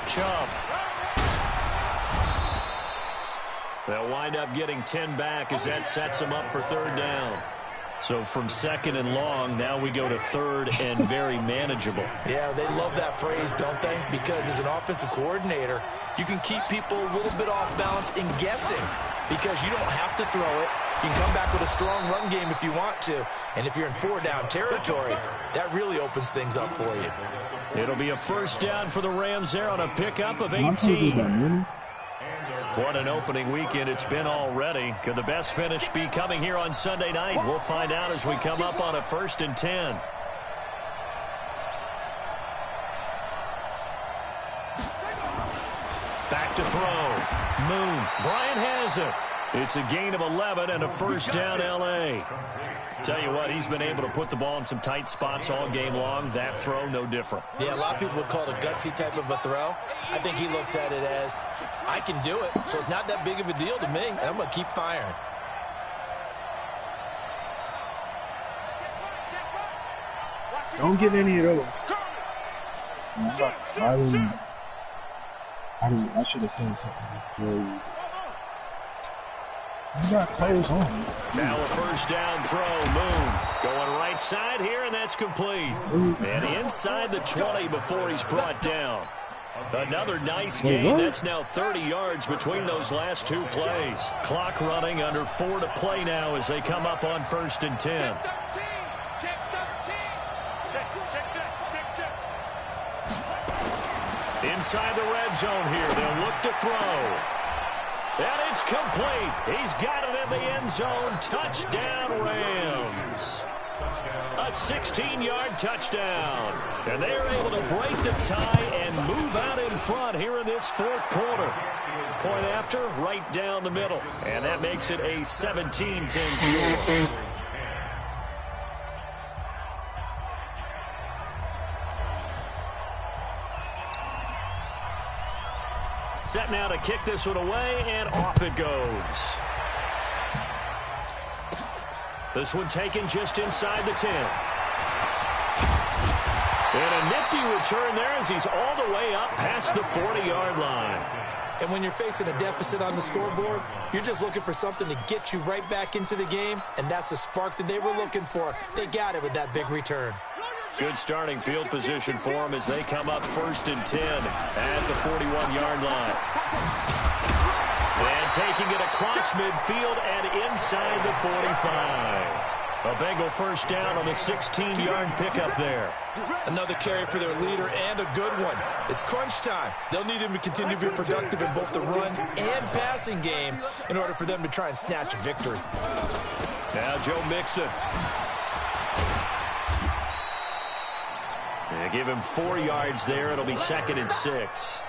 Chubb. They'll wind up getting 10 back as that sets them up for 3rd down. So from 2nd and long, now we go to 3rd and very manageable.
Yeah, they love that phrase, don't they? Because as an offensive coordinator, you can keep people a little bit off balance in guessing because you don't have to throw it. You can come back with a strong run game if you want to. And if you're in 4-down territory, that really opens things up for you.
It'll be a 1st down for the Rams there on a pickup of 18. What an opening weekend it's been already. Could the best finish be coming here on Sunday night? We'll find out as we come up on a 1st and 10. Back to throw. Moon. Bryant has it. It's a gain of 11 and a 1st down, L.A. Tell you what, he's been able to put the ball in some tight spots all game long. That throw, no different.
Yeah, a lot of people would call it a gutsy type of a throw. I think he looks at it as, I can do it, so it's not that big of a deal to me, and I'm going to keep firing.
Don't get any of those. I should have said something before. You got clothes on.
Now a 1st down throw. Moon going right side here, and that's complete. And inside the 20 before he's brought down. Another nice gain. That's now 30 yards between those last 2 plays. Clock running, under 4 to play now as they come up on 1st and 10. Inside the red zone here. They'll look to throw. And it's complete. He's got it in the end zone. Touchdown, Rams. A 16-yard touchdown. And they're able to break the tie and move out in front here in this 4th quarter. Point after, right down the middle. And that makes it a 17-10 score. Set now to kick this one away, and off it goes. This one taken just inside the 10. And a nifty return there as he's all the way up past the 40-yard line.
And when you're facing a deficit on the scoreboard, you're just looking for something to get you right back into the game, and that's the spark that they were looking for. They got it with that big return.
Good starting field position for them as they come up 1st and 10 at the 41-yard line. And taking it across midfield and inside the 45. A Bengal first down on the 16-yard pickup there.
Another carry for their leader and a good one. It's crunch time. They'll need him to continue to be productive in both the run and passing game in order for them to try and snatch a victory.
Now Joe Mixon. They give him 4 yards there. It'll be 2nd and 6.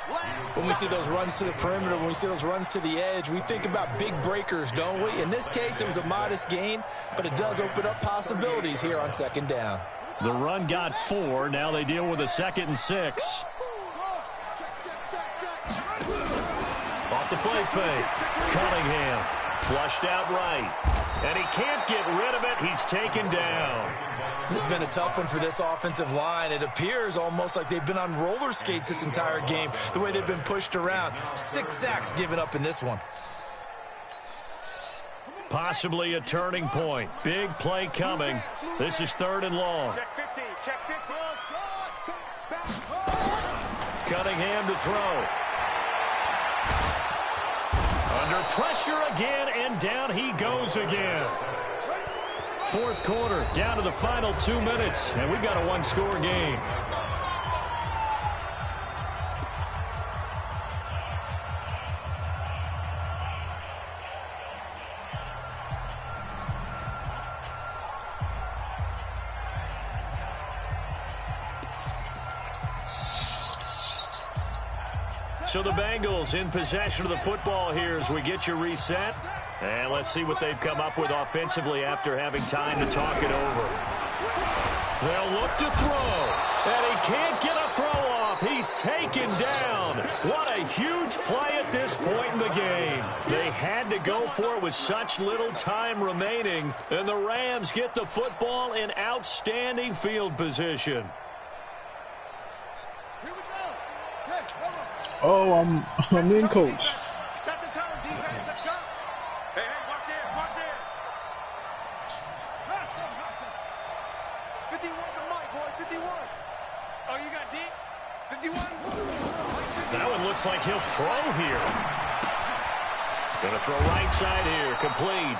When we see those runs to the perimeter, when we see those runs to the edge, we think about big breakers, don't we? In this case, it was a modest gain, but it does open up possibilities here on 2nd down.
The run got 4. Now they deal with a 2nd and 6. Off the play fake. Cunningham flushed out right. And he can't get rid of it. He's taken down.
This has been a tough one for this offensive line. It appears almost like they've been on roller skates this entire game, the way they've been pushed around. 6 sacks given up in this one.
Possibly a turning point. Big play coming. This is 3rd and long.
Check 50. Check 50.
Cunningham to throw. Under pressure again, and down he goes again. 4th quarter, down to the final 2 minutes, and we've got a 1-score game. So the Bengals in possession of the football here as we get you reset. And let's see what they've come up with offensively after having time to talk it over. They'll look to throw. And he can't get a throw off. He's taken down. What a huge play at this point in the game. They had to go for it with such little time remaining. And the Rams get the football in outstanding field position.
Oh, I'm in, coach.
Set the tone, defense. Let's go. Hey, watch it. Watch it. Hustle. 51 to Mike, boy. 51. Oh, you got deep? 51?
That one looks like he'll throw here. Going to throw right side here. Complete.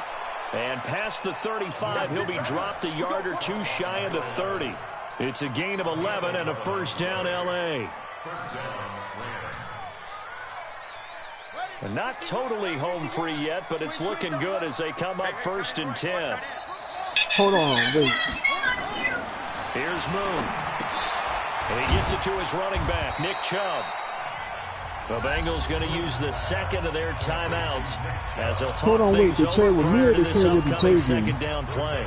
And past the 35, he'll be dropped a yard or 2 shy of the 30. It's a gain of 11 and a first down, L.A. And not totally home free yet, but it's looking good as they come up 1st and 10.
Hold on, wait.
Here's Moon. And he gets it to his running back, Nick Chubb. The Bengals going to use the 2nd of their timeouts as they'll talk things over prior to this upcoming 2nd down play.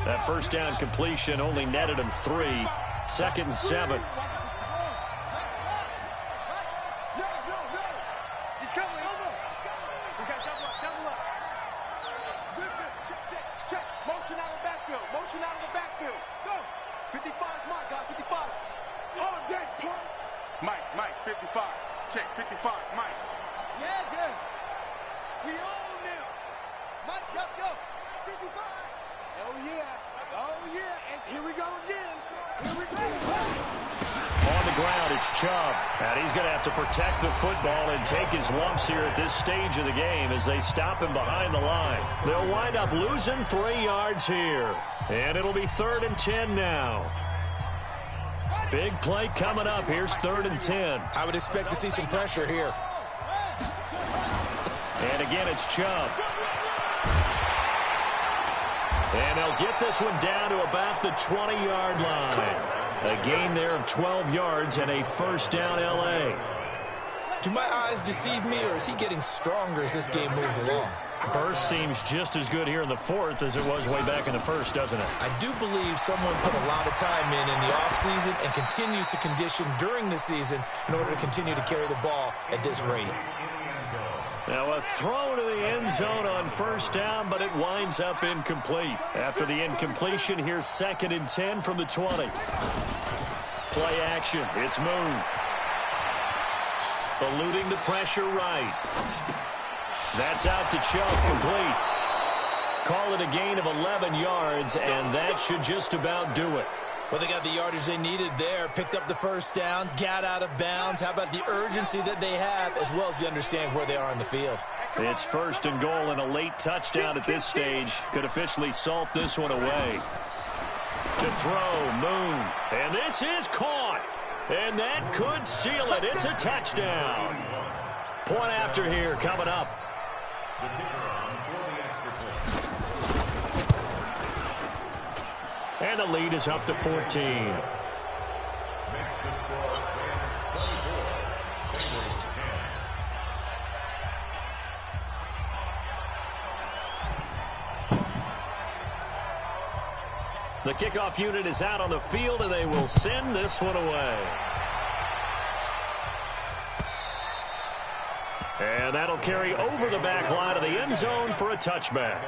That first down completion only netted him 3. 2nd and 7.
He's coming. We got double up. Check. Motion out of the backfield. Go. 55 is Mike, guys. 55. All day, pump. Mike, 55. Check, 55, Mike. Yeah. We own them. Mike, go. 55. Oh, yeah. And here we go again.
On the ground, it's Chubb. And he's going to have to protect the football and take his lumps here at this stage of the game as they stop him behind the line. They'll wind up losing 3 yards here. And it'll be 3rd and 10 now. Big play coming up. Here's 3rd and 10.
I would expect to see some pressure here.
And again, it's Chubb. And they'll get this one down to about the 20-yard line. A gain there of 12 yards and a first down, L.A.
Do my eyes deceive me, or is he getting stronger as this game moves along?
Burst seems just as good here in the 4th as it was way back in the 1st, doesn't it?
I do believe someone put a lot of time in the offseason and continues to condition during the season in order to continue to carry the ball at this rate.
Now a throw to the end zone on first down, but it winds up incomplete. After the incompletion, here's 2nd and 10 from the 20. Play action. It's Moon. Eluding the pressure right. That's out to Chubb, complete. Call it a gain of 11 yards, and that should just about do it.
Well, they got the yardage they needed there, picked up the first down, got out of bounds. How about the urgency that they have, as well as the understanding where they are on the field?
It's 1st and goal and a late touchdown at this stage. Could officially salt this one away. To throw, Moon. And this is caught. And that could seal it. It's a touchdown. Point after here coming up. And the lead is up to 14. The kickoff unit is out on the field, and they will send this one away. And that'll carry over the back line of the end zone for a touchback.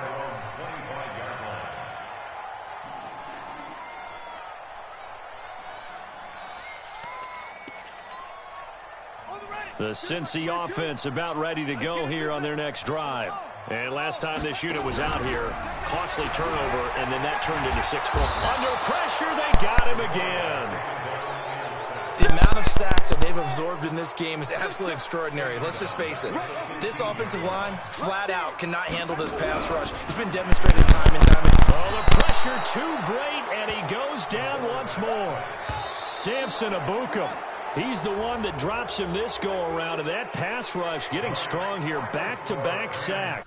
The Cincy offense about ready to go here on their next drive. And last time this unit was out here, costly turnover, and then that turned into 6 points. Under pressure, they got him again.
The amount of sacks that they've absorbed in this game is absolutely extraordinary. Let's just face it. This offensive line, flat out, cannot handle this pass rush. It's been demonstrated time and time again.
Oh, the pressure too great, and he goes down once more. Samson Abukum. He's the one that drops him this go-around, and that pass rush getting strong here, back-to-back sack.